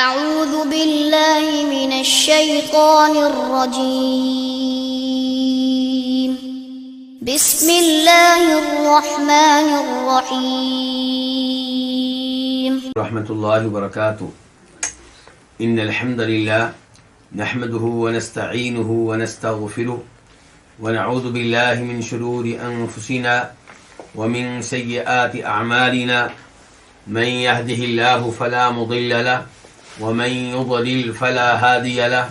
أعوذ بالله من الشيطان الرجيم بسم الله الرحمن الرحيم رحمۃ اللہ وبرکاتہ ان الحمد للہ نحمده ونستعینه ونستغفره ونعوذ باللہ من شرور انفسنا ومن سیئات اعمالنا من يهده الله فلا مضل له ومن يضلل فلا هادي له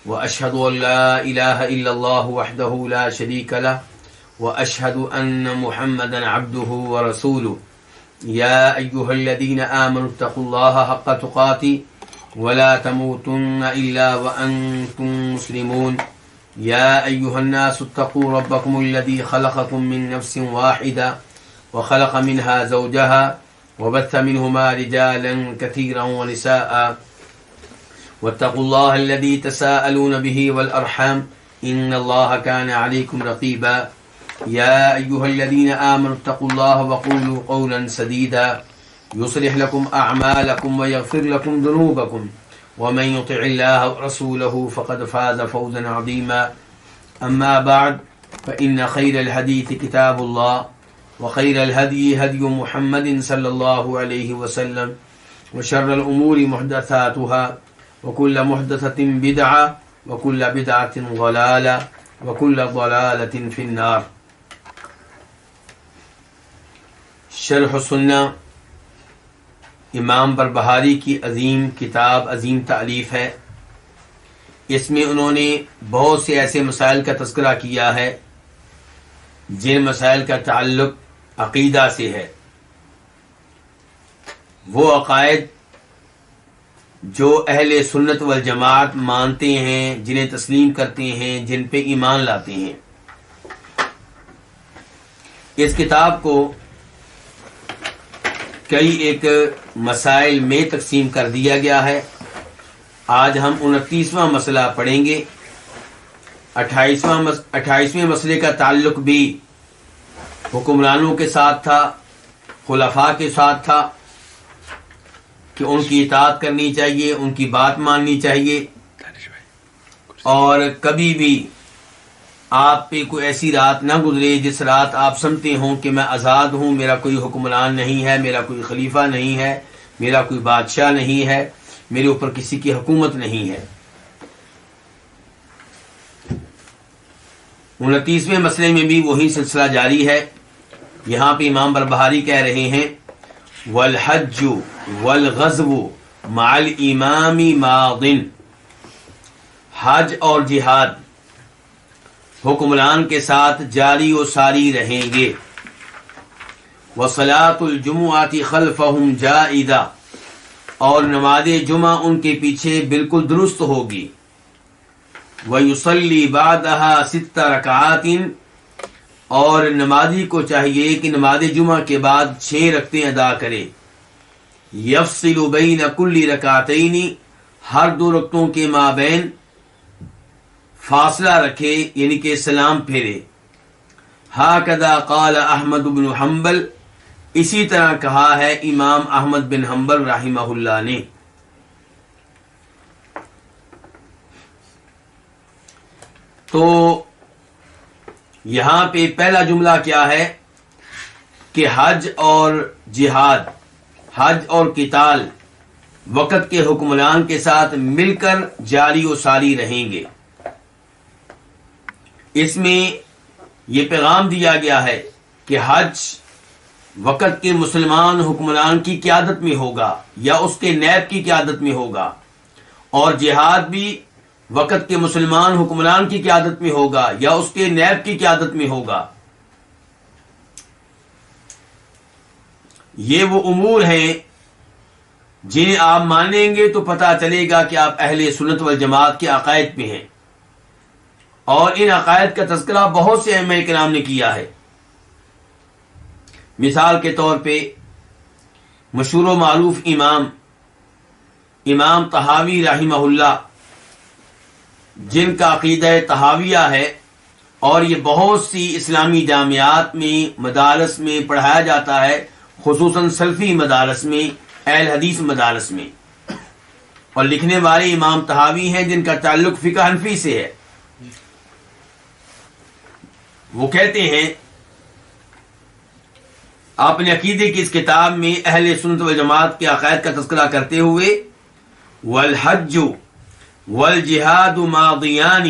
واشهد ان لا اله الا الله وحده لا شريك له واشهد ان محمدا عبده ورسوله يا أيها الذين آمنوا اتقوا الله حق تقاته ولا تموتن إلا وأنتم مسلمون يا أيها الناس اتقوا ربكم الذي خلقكم من نفس واحدة وخلق منها زوجها وبث منهما رجالا كثيرا ونساء واتقوا الله الذي تساءلون به والأرحام إن الله كان عليكم رقيبا يا أيها الذين آمنوا اتقوا الله وقولوا قولا سديدا يصلح لكم أعمالكم ويغفر لكم ذنوبكم ومن يطع الله ورسوله فقد فاز فوزا عظيما أما بعد فإن خير الحديث كتاب الله وخير الهدي هدي محمد صلى الله عليه وسلم وشر الأمور محدثاتها وكل محدثة بدعة وكل بدعة ضلالة وكل ضلالة في النار. شرح السنہ امام بربہاری کی عظیم کتاب، عظیم تالیف ہے. اس میں انہوں نے بہت سے ایسے مسائل کا تذکرہ کیا ہے جن مسائل کا تعلق عقیدہ سے ہے. وہ عقائد جو اہل سنت والجماعت مانتے ہیں، جنہیں تسلیم کرتے ہیں، جن پہ ایمان لاتے ہیں. اس کتاب کو کئی ایک مسائل میں تقسیم کر دیا گیا ہے. آج ہم 29واں مسئلہ پڑھیں گے. 28ویں مسئلے کا تعلق بھی حکمرانوں کے ساتھ تھا، خلفاء کے ساتھ تھا کہ ان کی اطاعت کرنی چاہیے، ان کی بات ماننی چاہیے، اور کبھی بھی آپ پہ کوئی ایسی رات نہ گزرے جس رات آپ سمجھتے ہوں کہ میں آزاد ہوں، میرا کوئی حکمران نہیں ہے، میرا کوئی خلیفہ نہیں ہے، میرا کوئی بادشاہ نہیں ہے، میرے اوپر کسی کی حکومت نہیں ہے. 29ویں مسئلے میں بھی وہی سلسلہ جاری ہے. یہاں پہ امام بربہاری کہہ رہے ہیں والحج والغزو مع الامام ماض، حج اور جہاد حکمران کے ساتھ جاری و ساری رہیں گے. وصلاۃ الجمعۃ خلفہم جائزہ، اور نماز جمعہ ان کے پیچھے بالکل درست ہوگی. ویصلی بعدہا 6 رکعات، اور نمازی کو چاہیے کہ نماز جمعہ کے بعد 6 رکعتیں ادا کرے. یفصل بین کل رکعتین، ہر 2 رکعتوں کے مابین فاصلہ رکھے، یعنی کہ سلام پھیرے. ہاکذا قال احمد بن حنبل، اسی طرح کہا ہے امام احمد بن حنبل رحمہ اللہ نے. تو یہاں پہ پہلا جملہ کیا ہے کہ حج اور جہاد، حج اور قتال وقت کے حکمران کے ساتھ مل کر جاری و ساری رہیں گے. اس میں یہ پیغام دیا گیا ہے کہ حج وقت کے مسلمان حکمران کی قیادت میں ہوگا یا اس کے نیب کی قیادت میں ہوگا، اور جہاد بھی وقت کے مسلمان حکمران کی قیادت میں ہوگا یا اس کے نیب کی قیادت میں ہوگا. یہ وہ امور ہیں جنہیں آپ مانیں گے تو پتہ چلے گا کہ آپ اہل سنت والجماعت کے عقائد پہ ہیں. اور ان عقائد کا تذکرہ بہت سے ائمہ کرام نے کیا ہے. مثال کے طور پہ مشہور و معروف امام طحاوی رحمہ اللہ، جن کا عقیدہ طحاویہ ہے، اور یہ بہت سی اسلامی جامعات میں، مدارس میں پڑھایا جاتا ہے، خصوصاً سلفی مدارس میں، اہل حدیث مدارس میں. اور لکھنے والے امام طحاوی ہیں جن کا تعلق فقہ حنفی سے ہے. وہ کہتے ہیں اپنے عقیدے کی اس کتاب میں اہل سنت والجماعت کے عقائد کا تذکرہ کرتے ہوئے والحج والجہاد ماضیان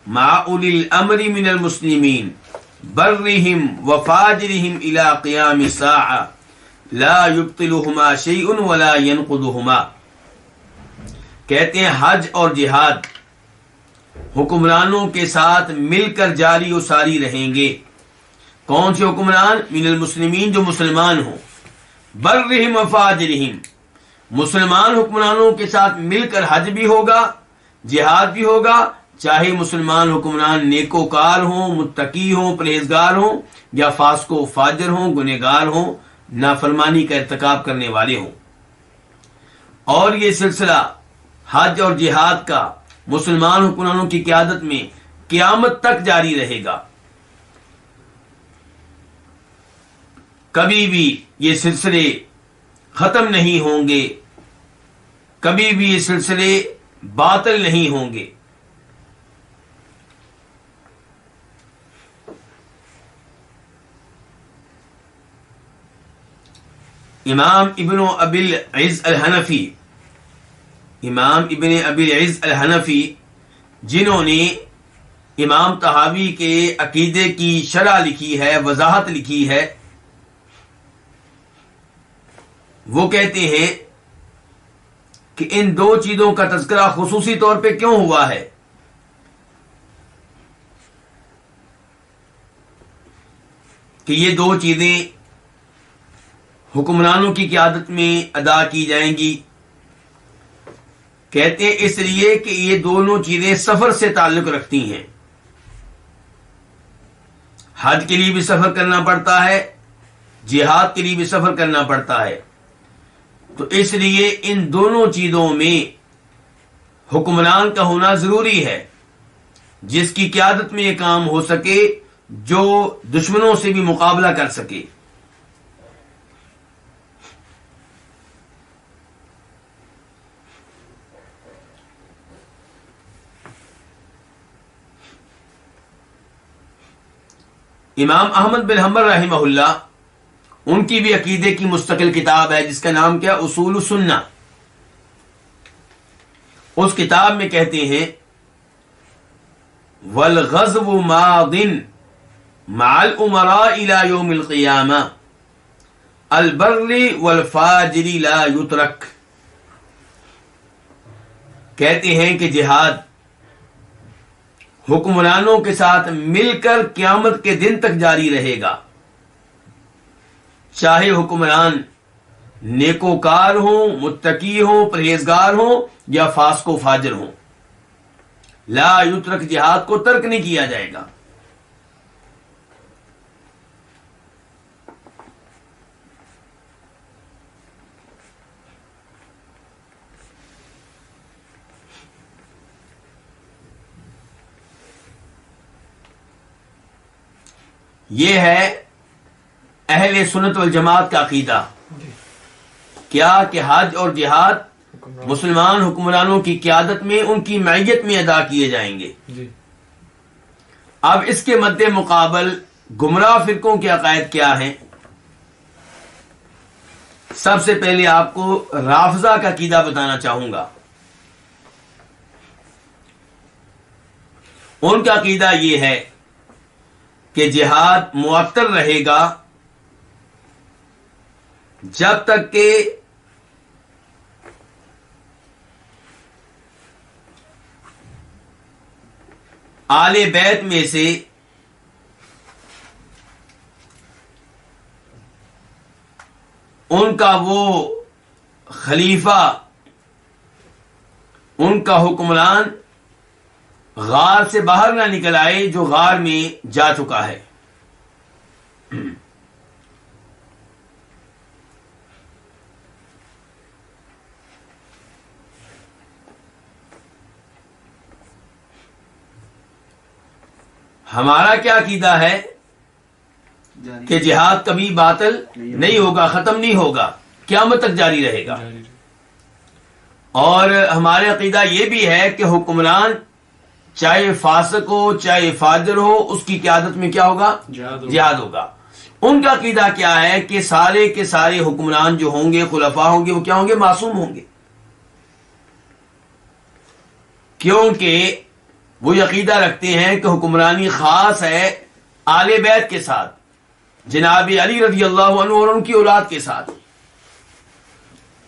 مع اولی الامر من المسلمین برہم وفاجرہم الى قیام الساعہ لا یبطلہما شیء ولا ینقضہما. کہتے ہیں حج اور جہاد حکمرانوں کے ساتھ مل کر جاری و ساری رہیں گے. کون سے حکمران؟ من المسلمین، جو مسلمان ہوں، برہم وفاجرہم، مسلمان حکمرانوں کے ساتھ مل کر حج بھی ہوگا، جہاد بھی ہوگا، چاہے مسلمان حکمران نیکوکار ہوں، متقی ہوں، پرہیزگار ہوں، یا فاسق و فاجر ہوں، گنہگار ہوں، نافرمانی کا ارتکاب کرنے والے ہوں. اور یہ سلسلہ حج اور جہاد کا مسلمان حکمرانوں کی قیادت میں قیامت تک جاری رہے گا. کبھی بھی یہ سلسلے ختم نہیں ہوں گے، کبھی بھی یہ سلسلے باطل نہیں ہوں گے. امام ابن ابی العز الحنفی، امام ابن ابی العز الحنفی جنہوں نے امام طحاوی کے عقیدے کی شرح لکھی ہے، وضاحت لکھی ہے، وہ کہتے ہیں کہ ان دو چیزوں کا تذکرہ خصوصی طور پہ کیوں ہوا ہے؟ کہ یہ دو چیزیں حکمرانوں کی قیادت میں ادا کی جائیں گی. کہتے ہیں اس لیے کہ یہ دونوں چیزیں سفر سے تعلق رکھتی ہیں. حج کے لیے بھی سفر کرنا پڑتا ہے، جہاد کے لیے بھی سفر کرنا پڑتا ہے. تو اس لیے ان دونوں چیزوں میں حکمران کا ہونا ضروری ہے، جس کی قیادت میں یہ کام ہو سکے، جو دشمنوں سے بھی مقابلہ کر سکے. امام احمد بن حنبل رحمہ اللہ، ان کی بھی عقیدے کی مستقل کتاب ہے جس کا نام کیا؟ اصول السنہ. اس کتاب میں کہتے ہیں والغزو ماض مع الامراء الى یوم القیامہ البر والفاجر لا یترک. کہتے ہیں کہ جہاد حکمرانوں کے ساتھ مل کر قیامت کے دن تک جاری رہے گا، چاہے حکمران نیکوکار ہوں، متقی ہوں، پرہیزگار ہوں، یا فاسق و فاجر ہوں. لا یترک، جہاد کو ترک نہیں کیا جائے گا. یہ ہے اہل سنت والجماعت کا عقیدہ. کیا کہ حج اور جہاد مسلمان حکمرانوں کی قیادت میں، ان کی معیت میں ادا کیے جائیں گے. اب اس کے مد مقابل گمراہ فرقوں کے عقائد کیا ہیں؟ سب سے پہلے آپ کو رافضہ کا عقیدہ بتانا چاہوں گا. ان کا عقیدہ یہ ہے کہ جہاد معطل رہے گا جب تک کہ آل بیت میں سے ان کا وہ خلیفہ، ان کا حکمران غار سے باہر نہ نکل آئے جو غار میں جا چکا ہے. ہمارا کیا عقیدہ ہے کہ جہاد کبھی باطل نہیں ہوگا، ختم نہیں ہوگا، قیامت تک جاری رہے گا. اور ہمارے عقیدہ یہ بھی ہے کہ حکمران چاہے فاسق ہو چاہے فاجر ہو، اس کی قیادت میں کیا ہوگا؟ جہاد ہوگا۔ ان کا عقیدہ کیا ہے کہ سارے کے سارے حکمران جو ہوں گے، خلفاء ہوں گے، وہ کیا ہوں گے؟ معصوم ہوں گے، کیونکہ وہ یہ عقیدہ رکھتے ہیں کہ حکمرانی خاص ہے آل بیت کے ساتھ، جناب علی رضی اللہ عنہ اور ان کی اولاد کے ساتھ،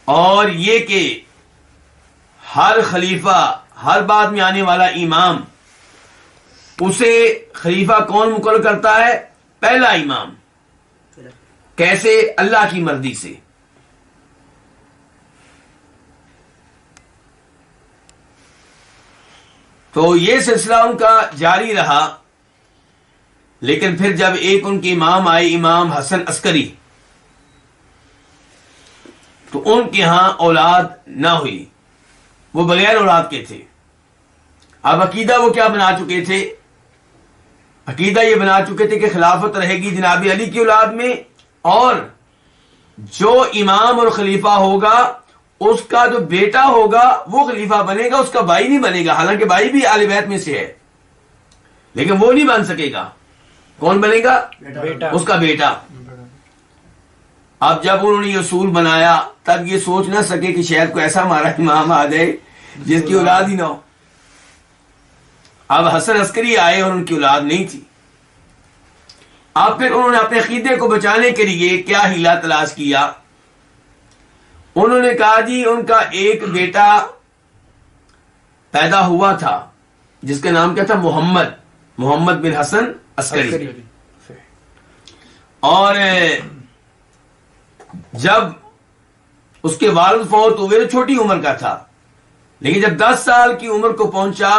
اور یہ کہ ہر خلیفہ، ہر بعد میں آنے والا امام، اسے خلیفہ کون مقرر کرتا ہے؟ پہلا امام۔ کیسے؟ اللہ کی مرضی سے۔ تو یہ سلسلہ ان کا جاری رہا، لیکن پھر جب ایک ان کے امام آئے، امام حسن عسکری، تو ان کے ہاں اولاد نہ ہوئی، وہ بغیر اولاد کے تھے۔ اب عقیدہ وہ کیا بنا چکے تھے؟ عقیدہ یہ بنا چکے تھے کہ خلافت رہے گی جناب علی کی اولاد میں، اور جو امام اور خلیفہ ہوگا اس کا جو بیٹا ہوگا وہ خلیفہ بنے گا، اس کا بھائی نہیں بنے گا، حالانکہ بھائی بھی آل بیت میں سے ہے، لیکن وہ نہیں بن سکے گا۔ کون بنے گا؟ بیٹا، اس کا بیٹا۔ اب جب انہوں نے یہ اصول بنایا، تب یہ سوچ نہ سکے کہ شاید کوئی ایسا ہمارا امام آ جائے جس کی اولاد ہی نہ ہو۔ اب حسن عسکری آئے اور ان کی اولاد نہیں تھی۔ اب پھر انہوں نے اپنے عقیدے کو بچانے کے لیے کیا ہیلہ تلاش کیا؟ انہوں نے کہا جی ان کا ایک بیٹا پیدا ہوا تھا جس کا نام کیا تھا؟ محمد بن حسن عسکری، اور جب اس کے والد فوت ہوئے تو چھوٹی عمر کا تھا، لیکن جب 10 سال کی عمر کو پہنچا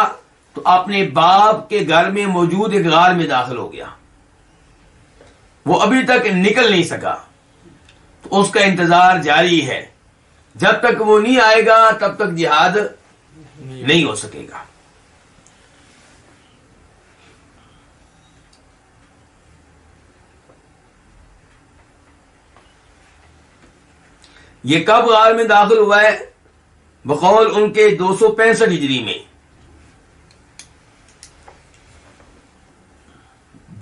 تو اپنے باپ کے گھر میں موجود ایک غار میں داخل ہو گیا، وہ ابھی تک نکل نہیں سکا۔ تو اس کا انتظار جاری ہے، جب تک وہ نہیں آئے گا تب تک جہاد نہیں ہو سکے گا۔ یہ کب غار میں داخل ہوا ہے؟ بقول ان کے 265 ہجری میں،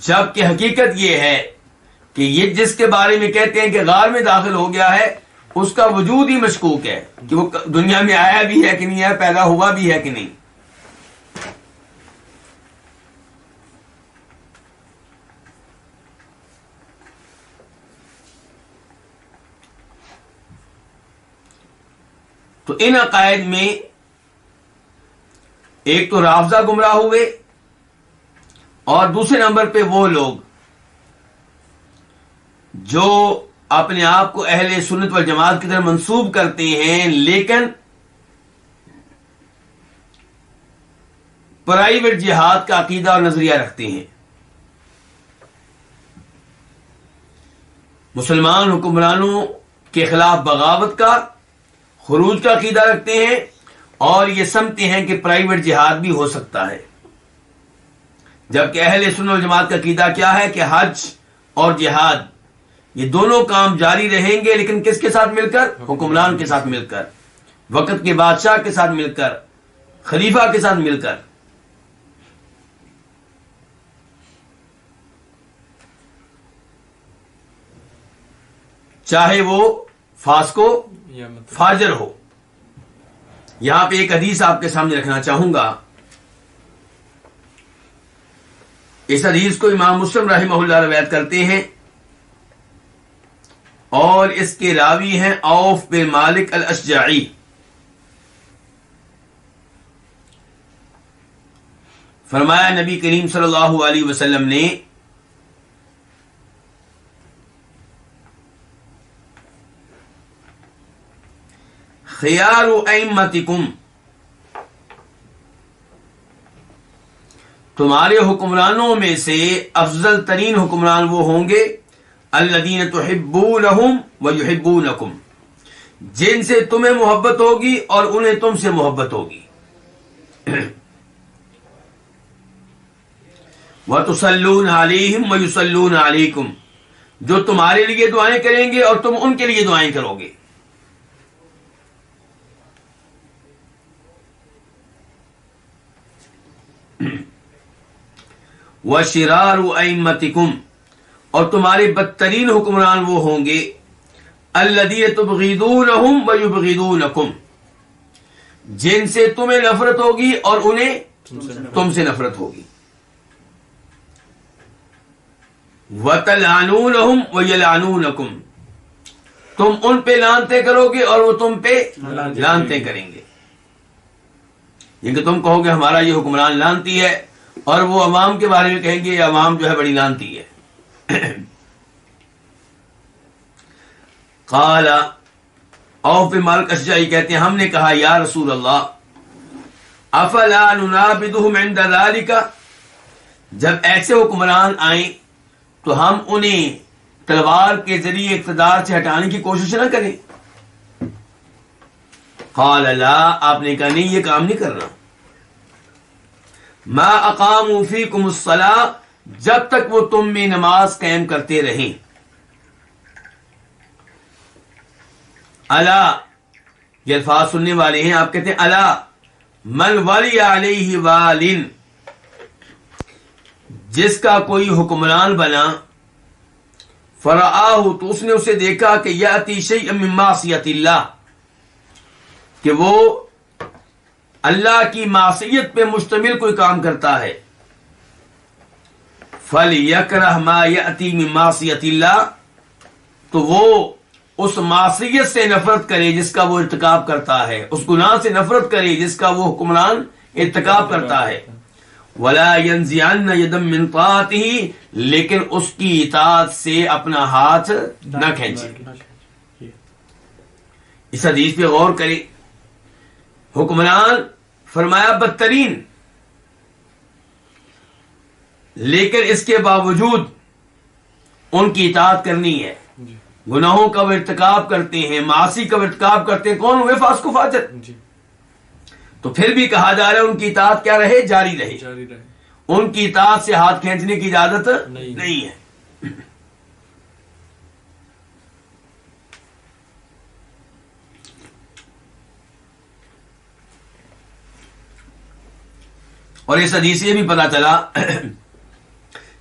جبکہ حقیقت یہ ہے کہ یہ جس کے بارے میں کہتے ہیں کہ غار میں داخل ہو گیا ہے، اس کا وجود ہی مشکوک ہے کہ وہ دنیا میں آیا بھی ہے کہ نہیں آیا، پیدا ہوا بھی ہے کہ نہیں۔ تو ان عقائد میں ایک تو رافضہ گمراہ ہوئے، اور دوسرے نمبر پہ وہ لوگ جو اپنے آپ کو اہل سنت والجماعت کی طرف منسوب کرتے ہیں، لیکن پرائیویٹ جہاد کا عقیدہ اور نظریہ رکھتے ہیں، مسلمان حکمرانوں کے خلاف بغاوت کا، خروج کا عقیدہ رکھتے ہیں، اور یہ سمجھتے ہیں کہ پرائیویٹ جہاد بھی ہو سکتا ہے، جبکہ اہل سنت والجماعت کا عقیدہ کیا ہے کہ حج اور جہاد یہ دونوں کام جاری رہیں گے، لیکن کس کے ساتھ مل کر؟ حکمران کے ساتھ مل کر، وقت کے بادشاہ کے ساتھ مل کر، خلیفہ کے ساتھ مل کر۔ چاہے وہ فاسق ہو فاجر ہو۔ یہاں پہ ایک حدیث آپ کے سامنے رکھنا چاہوں گا۔ اس حدیث کو امام مسلم رحمہ اللہ روایت کرتے ہیں، اور اس کے راوی ہیں عوف بن مالک الاشجعی۔ فرمایا نبی کریم صلی اللہ علیہ وسلم نے خیار ائمتکم، تمہارے حکمرانوں میں سے افضل ترین حکمران وہ ہوں گے الذین تحبونہم ویحبونکم، جن سے تمہیں محبت ہوگی اور انہیں تم سے محبت ہوگی، وتصلون علیہم ویصلون علیکم، جو تمہارے لیے دعائیں کریں گے اور تم ان کے لیے دعائیں کرو گے۔ وشرار ائمتکم، اور تمہارے بدترین حکمران وہ ہوں گے الذین تبغضونہم ویبغضونکم، جن سے تمہیں نفرت ہوگی اور انہیں تم سے نفرت ہوگی. وتلعنونہم ویلعنونکم، تم ان پہ لعنتیں کرو گے اور وہ تم پہ لعنتیں کریں گے. یہ کہ تم کہو گے ہمارا یہ حکمران لعنتی ہے، اور وہ عوام کے بارے میں کہیں گے یہ عوام جو ہے بڑی لعنتی ہے. قال اوف بن مالک اشجعی کہتے ہیں ہم نے کہا یا رسول اللہ افلا ننابذهم عند ذلك، جب ایسے حکمران آئیں تو ہم انہیں تلوار کے ذریعے اقتدار سے ہٹانے کی کوشش نہ کریں. قال لا، آپ نے کہا نہیں یہ کام نہیں کرنا. ما اقاموا فیکم الصلاۃ، جب تک وہ تم میں نماز قائم کرتے رہیں. الا، یہ الفاظ سننے والے ہیں، آپ کہتے ہیں الا من ولی علیہ والن، جس کا کوئی حکمران بنا، فرآہ، تو اس نے اسے دیکھا کہ یاتی شیئا من معصیت اللہ، کہ وہ اللہ کی معصیت پہ مشتمل کوئی کام کرتا ہے. فَلْيَكْرَهْ مَا يَأْتِي مِن مَّعْصِيَةِ اللَّهِ، تو وہ اس معصیت سے نفرت کرے جس کا وہ ارتکاب کرتا ہے، اس گناہ سے نفرت کرے جس کا وہ حکمران ارتکاب کرتا ہے. وَلَا يَنزِعَنَّ يَدًا مِّن طَاعَتِهِ، لیکن اس کی اطاعت سے اپنا ہاتھ نہ کھینچے. اس حدیث پہ غور کریں. حکمران فرمایا بدترین، لیکن اس کے باوجود ان کی اطاعت کرنی ہے. گناہوں کا وہ ارتکاب کرتے ہیں، معاصی کا وہ ارتکاب کرتے ہیں، کون ہوئے؟ فاسق و فاجر. تو پھر بھی کہا جا رہا ہے ان کی اطاعت کیا رہے؟ جاری رہے. ان کی اطاعت سے ہاتھ کھینچنے کی اجازت نہیں ہے. اور اس حدیث سے یہ بھی پتا چلا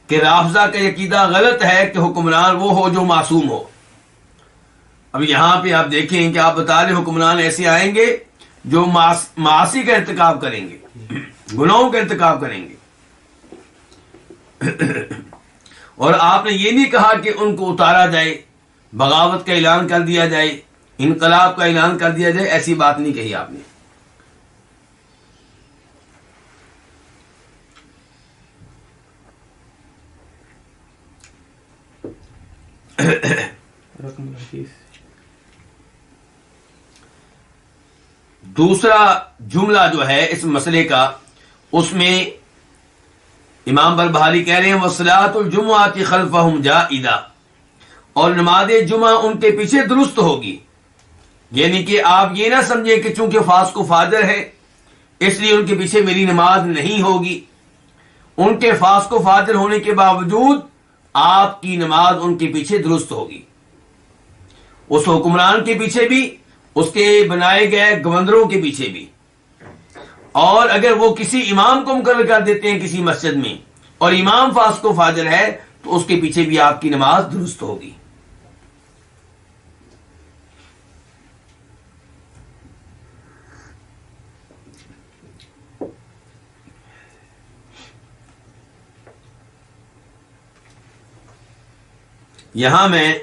کہ رافضہ کا عقیدہ غلط ہے کہ حکمران وہ ہو جو معصوم ہو. اب یہاں پہ آپ دیکھیں کہ آپ بتا رہے حکمران ایسے آئیں گے جو معاصی کا ارتکاب کریں گے، گناہوں کا ارتکاب کریں گے. اور آپ نے یہ نہیں کہا کہ ان کو اتارا جائے، بغاوت کا اعلان کر دیا جائے، انقلاب کا اعلان کر دیا جائے، ایسی بات نہیں کہی آپ نے. دوسرا جملہ جو ہے اس مسئلے کا، اس میں امام بربہاری کہہ رہے ہیں وصلاۃ الجمعۃ خلفہم جائزہ، اور نماز جمعہ ان کے پیچھے درست ہوگی. یعنی کہ آپ یہ نہ سمجھیں کہ چونکہ فاسق و فاجر ہے اس لیے ان کے پیچھے میری نماز نہیں ہوگی. ان کے فاسق و فاجر ہونے کے باوجود آپ کی نماز ان کے پیچھے درست ہوگی، اس حکمران کے پیچھے بھی، اس کے بنائے گئے گورنروں کے پیچھے بھی. اور اگر وہ کسی امام کو مقرر کر دیتے ہیں کسی مسجد میں اور امام فاسق و فاجر ہے تو اس کے پیچھے بھی آپ کی نماز درست ہوگی. یہاں میں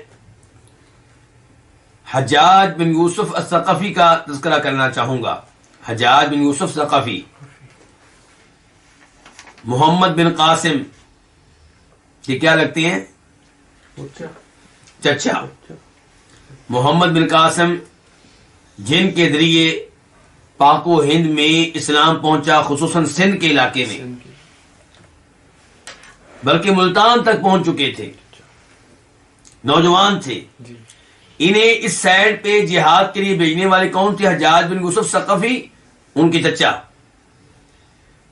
حجاج بن یوسف الثقفی کا تذکرہ کرنا چاہوں گا. حجاج بن یوسف ثقفی، محمد بن قاسم، یہ کیا لگتے ہیں؟ چچا. محمد بن قاسم جن کے ذریعے پاک و ہند میں اسلام پہنچا، خصوصاً سندھ کے علاقے میں، بلکہ ملتان تک پہنچ چکے تھے، نوجوان تھے. انہیں اس سائڈ پہ جہاد کے لیے بھیجنے والے کون تھے؟ حجاج بن یوسف ثقفی، ان کے چچا.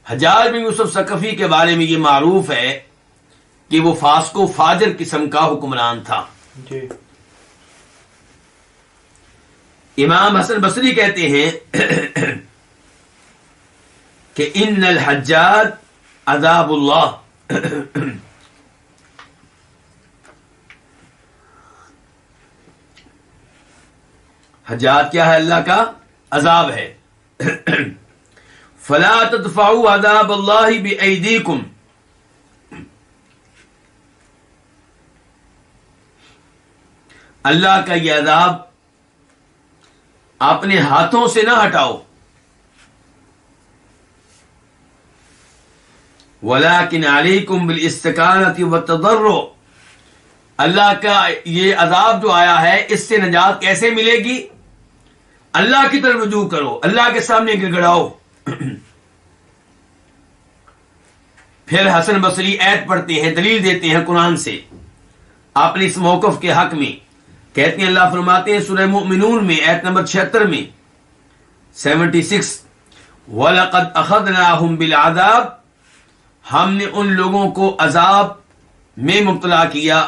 حجاج بن یوسف ثقفی کے بارے میں یہ معروف ہے کہ وہ فاسق و فاجر قسم کا حکمران تھا. امام حسن بصری کہتے ہیں کہ ان الحجاج عذاب اللہ حجات کیا ہے؟ اللہ کا عذاب ہے. فلا تدفعوا عذاب اللہ بأیدیکم، اللہ کا یہ عذاب اپنے ہاتھوں سے نہ ہٹاؤ. ولیکن علیکم بالاستکانۃ والتضرع، اللہ کا یہ عذاب جو آیا ہے اس سے نجات کیسے ملے گی؟ اللہ کی طرف رجوع کرو، اللہ کے سامنے گڑگڑاؤ. پھر حسن بصری ایت پڑھتے ہیں، دلیل دیتے ہیں قرآن سے اپنے اس موقف کے حق میں. کہتے ہیں، اللہ فرماتے ہیں سورہ مومنون میں ایت نمبر 76 میں 76، وَلَقَدْ أَخَذْنَاهُمْ بِالْعَذَابِ، ہم نے ان لوگوں کو عذاب میں مبتلا کیا.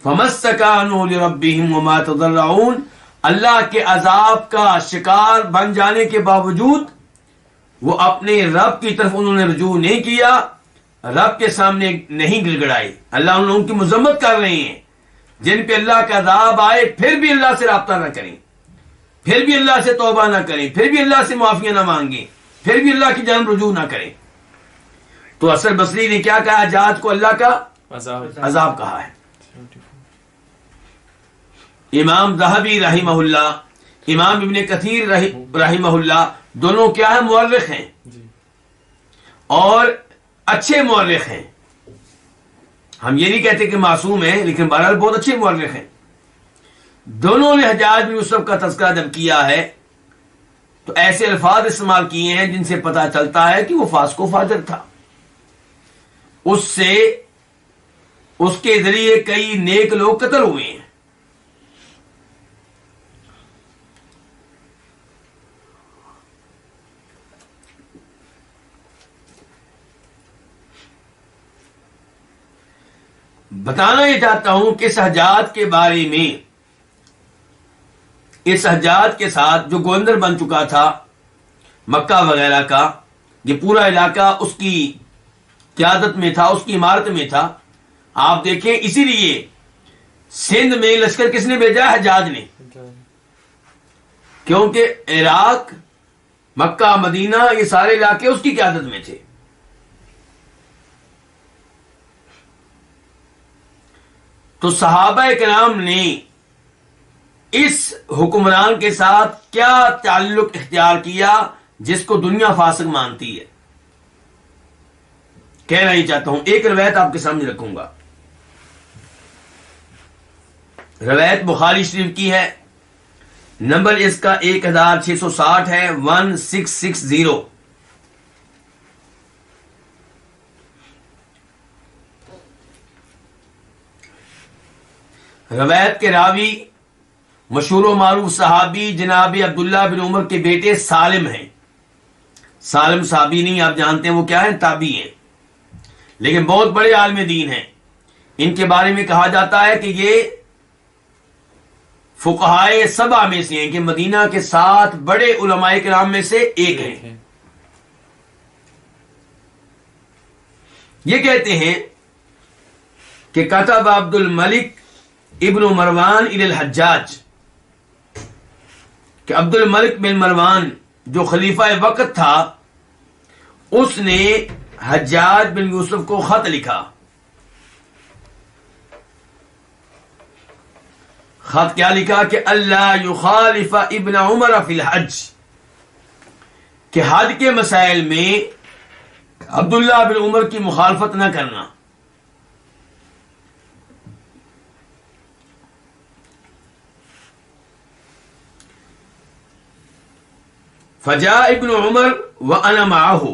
فَمَا اسْتَكَانُوا لِرَبِّهِمْ وَمَا تَضَرَّعُونَ، اللہ کے عذاب کا شکار بن جانے کے باوجود وہ اپنے رب کی طرف انہوں نے رجوع نہیں کیا، رب کے سامنے نہیں گڑگڑائے. اللہ ان لوگوں کی مذمت کر رہے ہیں جن پہ اللہ کا عذاب آئے پھر بھی اللہ سے رابطہ نہ کریں، پھر بھی اللہ سے توبہ نہ کریں، پھر بھی اللہ سے معافیاں نہ مانگیں، پھر بھی اللہ کی جانب رجوع نہ کریں. تو حسن بصری نے کیا کہا؟ حجاج کو اللہ کا عذاب کہا ہے. امام ذہبی رحمہ اللہ، امام ابن کثیر رحمہ اللہ، دونوں کیا ہے؟ مورخ ہیں اور اچھے مورخ ہیں. ہم یہ نہیں کہتے کہ معصوم ہیں، لیکن بہرحال بہت اچھے مورخ ہیں. دونوں نے حجاج بن یوسف کا تذکرہ جب کیا ہے تو ایسے الفاظ استعمال کیے ہیں جن سے پتہ چلتا ہے کہ وہ فاسق و فاجر تھا. اس سے اس کے ذریعے کئی نیک لوگ قتل ہوئے ہیں. بتانا یہ چاہتا ہوں کہ اس حجاج کے بارے میں، اس حجاج کے ساتھ جو گورنر بن چکا تھا مکہ وغیرہ کا، یہ پورا علاقہ اس کی قیادت میں تھا، اس کی عمارت میں تھا. آپ دیکھیں، اسی لیے سندھ میں لشکر کس نے بھیجا؟ حجاج نے، کیونکہ عراق، مکہ، مدینہ، یہ سارے علاقے اس کی قیادت میں تھے. تو صحابہ کرام نے اس حکمران کے ساتھ کیا تعلق اختیار کیا جس کو دنیا فاسق مانتی ہے؟ کہنا ہی چاہتا ہوں. ایک روایت آپ کے سامنے رکھوں گا. روایت بخاری شریف کی ہے، نمبر اس کا 1660 ہے، 1660. روایت کے راوی مشہور و معروف صحابی جناب عبداللہ بن عمر کے بیٹے سالم ہیں. سالم صحابی نہیں، آپ جانتے ہیں وہ کیا ہیں؟ تابعی ہیں، لیکن بہت بڑے عالم دین ہیں. ان کے بارے میں کہا جاتا ہے کہ یہ فقہائے سبع میں سے ہیں، کہ مدینہ کے 7 بڑے علماء کرام میں سے ایک ہیں. یہ کہتے ہیں کہ کتب عبد الملک ابن مروان الی الحجاج، کہ عبد الملک بن مروان جو خلیفہ وقت تھا اس نے حجاج بن یوسف کو خط لکھا. خط کیا لکھا؟ کہ اللہ یخالف ابن عمر فی الحج، کہ حج کے مسائل میں عبداللہ بن عمر کی مخالفت نہ کرنا. فجاء ابن عمر وانا معه،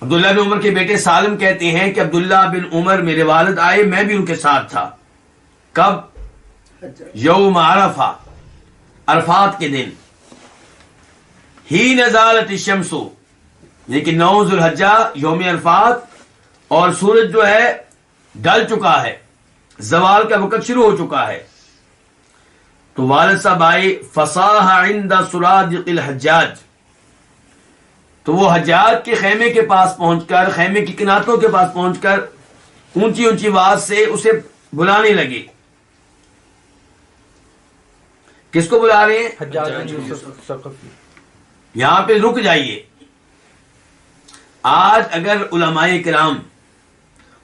عبداللہ بن عمر کے بیٹے سالم کہتے ہیں کہ عبداللہ بن عمر میرے والد آئے، میں بھی ان کے ساتھ تھا. کب؟ یوم عرفہ، عرفات کے دن. ہی نزالت الشمس، لیکن 9 ذوالحجہ یوم عرفات، اور سورج جو ہے ڈل چکا ہے، زوال کا وقت شروع ہو چکا ہے. تو والد صاحب آئے، فصاح عند سرادق الحجاج، تو وہ حجاج کے خیمے کے پاس پہنچ کر، خیمے کی کناتوں کے پاس پہنچ کر اونچی اونچی آواز سے اسے بلانے لگے. کس کو بلا رہے ہیں؟ حجاج بن یوسف ثقفی. یہاں پہ رک جائیے. آج اگر علماء کرام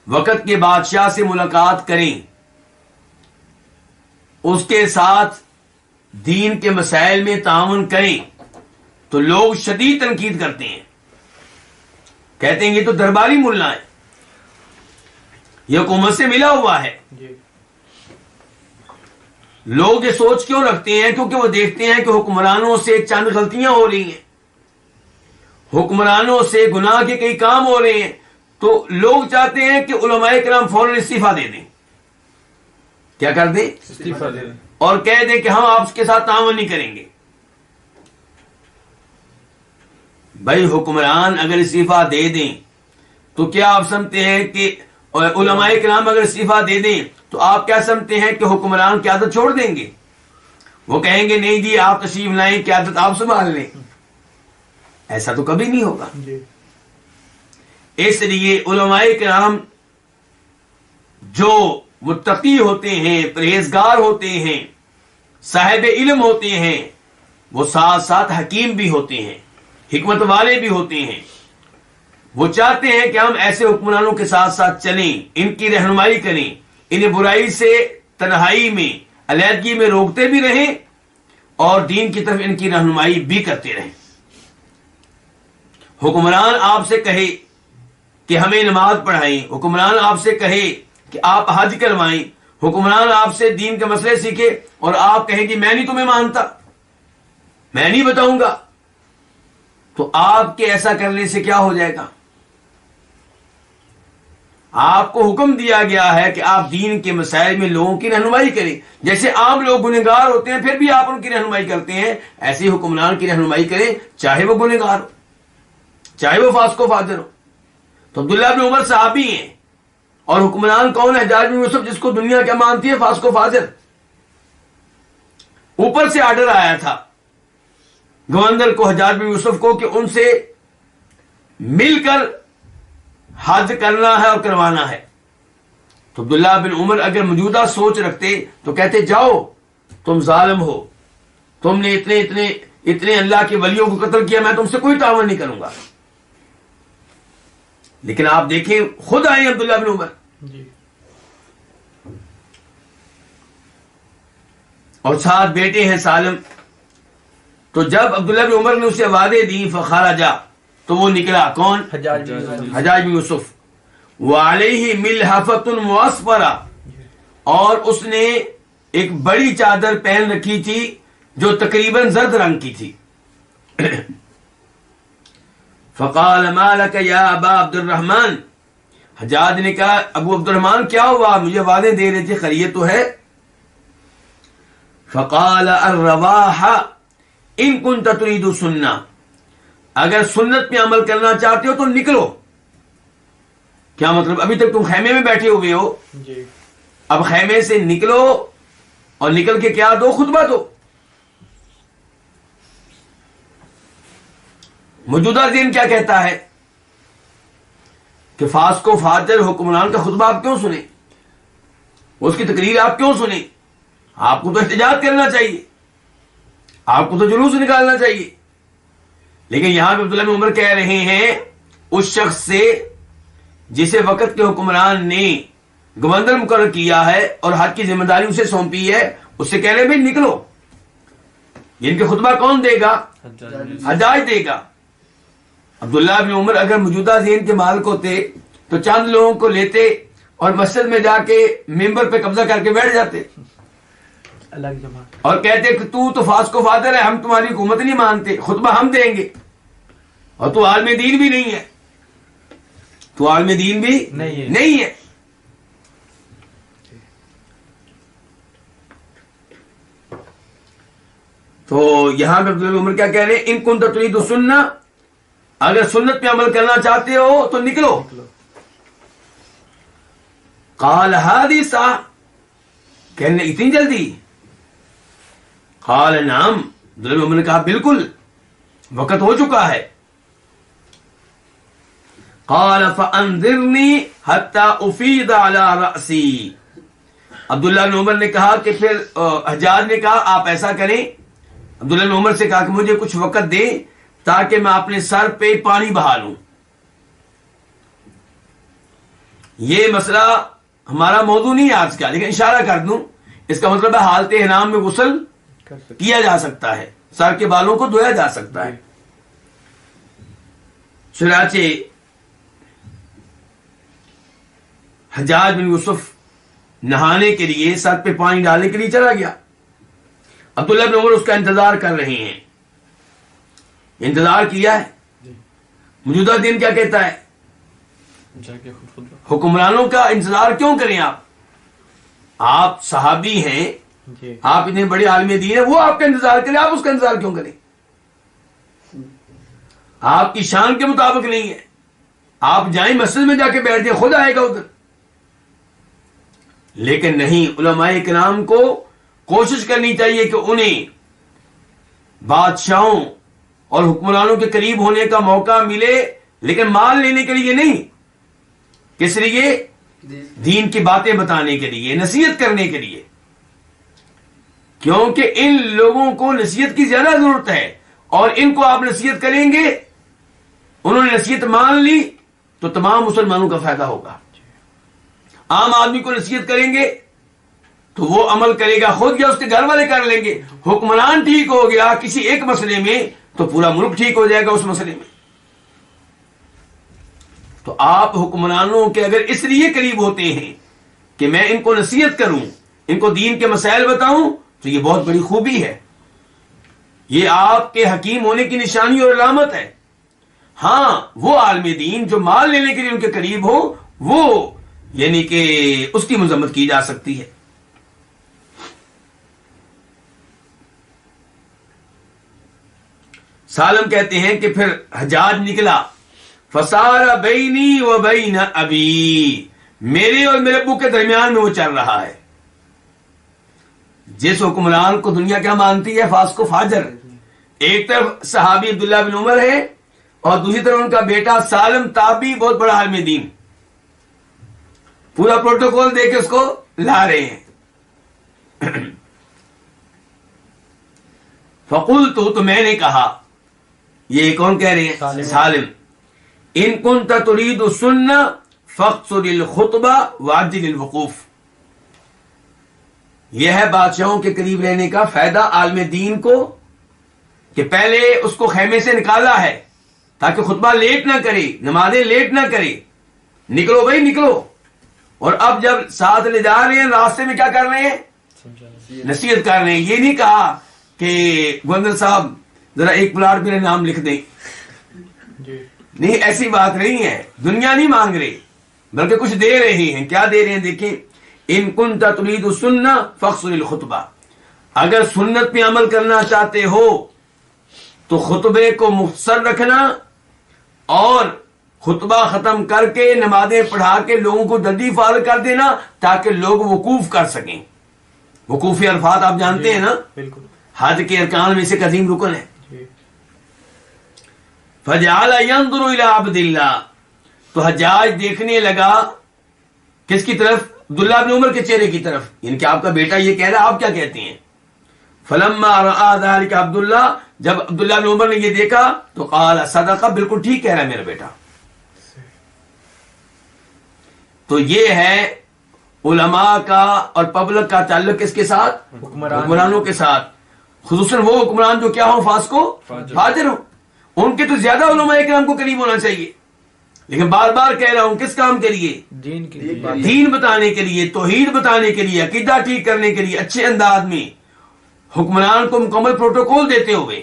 وقت کے بادشاہ سے ملاقات کریں، اس کے ساتھ دین کے مسائل میں تعاون کریں، تو لوگ شدید تنقید کرتے ہیں، کہتے ہیں یہ تو درباری ملا ہے، یہ حکومت سے ملا ہوا ہے. جی. لوگ یہ سوچ کیوں رکھتے ہیں؟ کیونکہ وہ دیکھتے ہیں کہ حکمرانوں سے چند غلطیاں ہو رہی ہیں، حکمرانوں سے گناہ کے کئی کام ہو رہے ہیں، تو لوگ چاہتے ہیں کہ علماء کرام فوراً استعفیٰ دے دیں. کیا کر دیں؟ استعفیٰ دے دیں. اور کہہ دیں کہ ہم آپ کے ساتھ تعاون نہیں کریں گے. بھائی حکمران اگر استعفیٰ دے دیں تو کیا آپ سمجھتے ہیں کہ علماء کرام اگر استعفیٰ دے دیں تو آپ کیا سمجھتے ہیں کہ حکمران قیادت چھوڑ دیں گے؟ وہ کہیں گے نہیں جی آپ تشریف لائیں، قیادت آپ سنبھال لیں. ایسا تو کبھی نہیں ہوگا. جی. اس لیے علماء کرام جو متقی ہوتے ہیں، پرہیزگار ہوتے ہیں، صاحب علم ہوتے ہیں، وہ ساتھ ساتھ حکیم بھی ہوتے ہیں، حکمت والے بھی ہوتے ہیں. وہ چاہتے ہیں کہ ہم ایسے حکمرانوں کے ساتھ ساتھ چلیں، ان کی رہنمائی کریں، انہیں برائی سے تنہائی میں، علیحدگی میں روکتے بھی رہیں اور دین کی طرف ان کی رہنمائی بھی کرتے رہیں. حکمران آپ سے کہے کہ ہمیں نماز پڑھائیں، حکمران آپ سے کہے کہ آپ حج کروائیں، حکمران آپ سے دین کے مسئلے سیکھے اور آپ کہیں کہ میں نہیں تمہیں مانتا، میں نہیں بتاؤں گا، تو آپ کے ایسا کرنے سے کیا ہو جائے گا؟ آپ کو حکم دیا گیا ہے کہ آپ دین کے مسائل میں لوگوں کی رہنمائی کریں. جیسے عام لوگ گنہگار ہوتے ہیں پھر بھی آپ ان کی رہنمائی کرتے ہیں، ایسے حکمران کی رہنمائی کریں، چاہے وہ گنہگار ہو، چاہے وہ فاسق و فاجر ہو. تو عبداللہ بن عمر صحابی ہیں، اور حکمران کون ہے؟ حجاج بن یوسف، جس کو دنیا کیا مانتی ہے؟ فاسق و فاجر. اوپر سے آرڈر آیا تھا گورنر کو، حجاج بن یوسف کو، کہ ان سے مل کر حج کرنا ہے اور کروانا ہے. تو عبداللہ بن عمر اگر موجودہ سوچ رکھتے تو کہتے جاؤ تم ظالم ہو، تم نے اتنے اللہ کے ولیوں کو قتل کیا، میں تم سے کوئی تعاون نہیں کروں گا. لیکن آپ دیکھیں خود آئے عبداللہ بن عمر. جی. اور ساتھ بیٹے ہیں سالم. تو جب عبداللہ بن عمر نے اسے وعدے دی فخرج، تو وہ نکلا. کون؟ حجاج بن یوسف. حجاج بن یوسف. وعلیہ ملحفۃ معصفرہ، اور اس نے ایک بڑی چادر پہن رکھی تھی جو تقریباً زرد رنگ کی تھی. فقال ما لک یا ابا عبد الرحمن، حجاج نے کہا ابو عبد الرحمن کیا ہوا؟ مجھے وعدے دے رہے تھے، خیریت تو ہے؟ فقال الرواح ان كنت تريد سنہ، اگر سنت پہ عمل کرنا چاہتے ہو تو نکلو. کیا مطلب؟ ابھی تک تم خیمے میں بیٹھے ہوئے ہو، جی. اب خیمے سے نکلو اور نکل کے کیا دو؟ خطبہ دو. موجودہ دین کیا کہتا ہے کہ فاسق و فاجر حکمران کا خطبہ آپ کیوں سنیں؟ اس کی تقریر آپ کیوں سنیں؟ آپ کو تو احتجاج کرنا چاہیے، آپ کو تو جلوس نکالنا چاہیے. لیکن یہاں پہ عبداللہ بن عمر کہہ رہے ہیں اس شخص سے جسے وقت کے حکمران نے گورنر مقرر کیا ہے اور حج کی ذمہ داری اسے سونپی ہے، اس سے کہہ رہے ہیں بھائی نکلو. ان کے خطبہ کون دے گا؟ حجاج دے گا. عبداللہ بن عمر اگر موجودہ ذہن کے مالک ہوتے تو چند لوگوں کو لیتے اور مسجد میں جا کے ممبر پہ قبضہ کر کے بیٹھ جاتے الگ جماعت، اور کہتے کہ تو فاسق و فاجر ہے، ہم تمہاری حکومت نہیں مانتے، خطبہ ہم دیں گے، اور تو عالم دین بھی نہیں ہے، تو عالم دین بھی نہیں ہے. تو یہاں پہ عبداللہ بن عمر کیا کہہ رہے ہیں؟ ان کنت تريد سنہ، اگر سنت پہ عمل کرنا چاہتے ہو تو نکلو. قال هذه ساعة، کہنے اتنی جلدی؟ قال نعم، عبداللہ بن عمر نے کہا بالکل، وقت ہو چکا ہے. قال فانظرنی حتی افید علی رأسی. عبداللہ بن عمر نے کہا کہ پھر حجاج نے کہا آپ ایسا کریں، عبداللہ بن عمر سے کہا کہ مجھے کچھ وقت دیں تاکہ میں اپنے سر پہ پانی بہا لوں. یہ مسئلہ ہمارا موضوع نہیں ہے آج کا، لیکن اشارہ کر دوں، اس کا مطلب ہے حالت احرام میں غسل کیا جا سکتا ہے، سر کے بالوں کو دھویا جا سکتا ہے. چنانچہ حجاج بن یوسف نہانے کے لیے سر پہ پانی ڈالنے کے لیے چلا گیا. عبداللہ بن عمر اس کا انتظار کر رہے ہیں. انتظار کیا ہے. موجودہ دن کیا کہتا ہے؟ حکمرانوں کا انتظار کیوں کریں آپ صحابی ہیں، آپ اتنے بڑے عالم دین ہیں، وہ آپ کا انتظار کریں، آپ اس کا انتظار کیوں کریں؟ آپ کی شان کے مطابق نہیں ہے. آپ جائیں مسجد میں جا کے بیٹھ جائیں، خود آئے گا ادھر. لیکن نہیں، علماء کرام کو کوشش کرنی چاہیے کہ انہیں بادشاہوں اور حکمرانوں کے قریب ہونے کا موقع ملے، لیکن مال لینے کے لیے نہیں. کس لیے؟ دین کی باتیں بتانے کے لیے، نصیحت کرنے کے لیے. کیونکہ ان لوگوں کو نصیحت کی زیادہ ضرورت ہے، اور ان کو آپ نصیحت کریں گے، انہوں نے نصیحت مان لی تو تمام مسلمانوں کا فائدہ ہوگا. عام آدمی کو نصیحت کریں گے تو وہ عمل کرے گا خود یا اس کے گھر والے کر لیں گے. حکمران ٹھیک ہو گیا کسی ایک مسئلے میں تو پورا ملک ٹھیک ہو جائے گا اس مسئلے میں. تو آپ حکمرانوں کے اگر اس لیے قریب ہوتے ہیں کہ میں ان کو نصیحت کروں، ان کو دین کے مسائل بتاؤں، تو یہ بہت بڑی خوبی ہے. یہ آپ کے حکیم ہونے کی نشانی اور علامت ہے. ہاں، وہ عالم دین جو مال لینے کے لیے ان کے قریب ہو، وہ یعنی کہ اس کی مذمت کی جا سکتی ہے. سالم کہتے ہیں کہ پھر حجاج نکلا، فسار بینی و بین ابی، میرے اور میرے ابو کے درمیان میں وہ چل رہا ہے. جس حکمران کو دنیا کیا مانتی ہے، فاسق و فاجر، ایک طرف صحابی عبداللہ بن عمر ہے اور دوسری طرف ان کا بیٹا سالم تابعی، بہت بڑا عالم دین، پورا پروٹوکول دے کے اس کو لا رہے ہیں. فقلت، تو میں نے کہا، یہ کون کہہ رہے ہیں؟ سالم. ان کنت ترید السنہ فاقصر الخطبہ وعجل الوقوف. یہ ہے بادشاہوں کے قریب رہنے کا فائدہ عالم دین کو، کہ پہلے اس کو خیمے سے نکالا ہے تاکہ خطبہ لیٹ نہ کرے، نمازیں لیٹ نہ کرے. نکلو بھائی نکلو. اور اب جب ساتھ لے جا رہے ہیں، راستے میں کیا کر رہے ہیں؟ نصیحت کر رہے ہیں. یہ نہیں کہا کہ گورنر صاحب ذرا ایک پلاٹ میرے نام لکھ دیں. نہیں، ایسی بات نہیں ہے. دنیا نہیں مانگ رہے، بلکہ کچھ دے رہے ہیں. کیا دے رہے ہیں؟ دیکھیں، ان کنت ترید السنہ فاقصر الخطبہ. اگر سنت پہ عمل کرنا چاہتے ہو تو خطبے کو مختصر رکھنا اور خطبہ ختم کر کے نمازیں پڑھا کے لوگوں کو جلدی فارغ کر دینا تاکہ لوگ وقوف کر سکیں. وقوف عرفات آپ جانتے ہیں نا، بالکل حج کے ارکان میں سے ایک عظیم رکن ہے. فجعل ينظر الى عبد اللہ، تو حجاج دیکھنے لگا کس کی طرف؟ عبداللہ بن عمر کے چہرے کی طرف. یعنی کہ آپ کا بیٹا یہ کہہ رہا، آپ کیا کہتے ہیں؟ فلما رأى ذلك عبداللہ، جب عبداللہ بن عمر نے یہ دیکھا تو قال صدق، بالکل ٹھیک کہہ رہا ہے میرا بیٹا. تو یہ ہے علماء کا اور پبلک کا تعلق کس کے ساتھ؟ حکمرانوں کے ساتھ. خصوصاً وہ حکمران جو کیا ہوں؟ فاسق و فاجر ہوں. ان کے تو زیادہ علماء کرام کو قریب ہونا چاہیے. لیکن بار بار کہہ رہا ہوں، کس کام کے لیے؟ دین بتانے کے لیے، توحید بتانے کے لیے، عقیدہ ٹھیک کرنے کے لیے، اچھے انداز میں حکمران کو مکمل پروٹوکول دیتے ہوئے.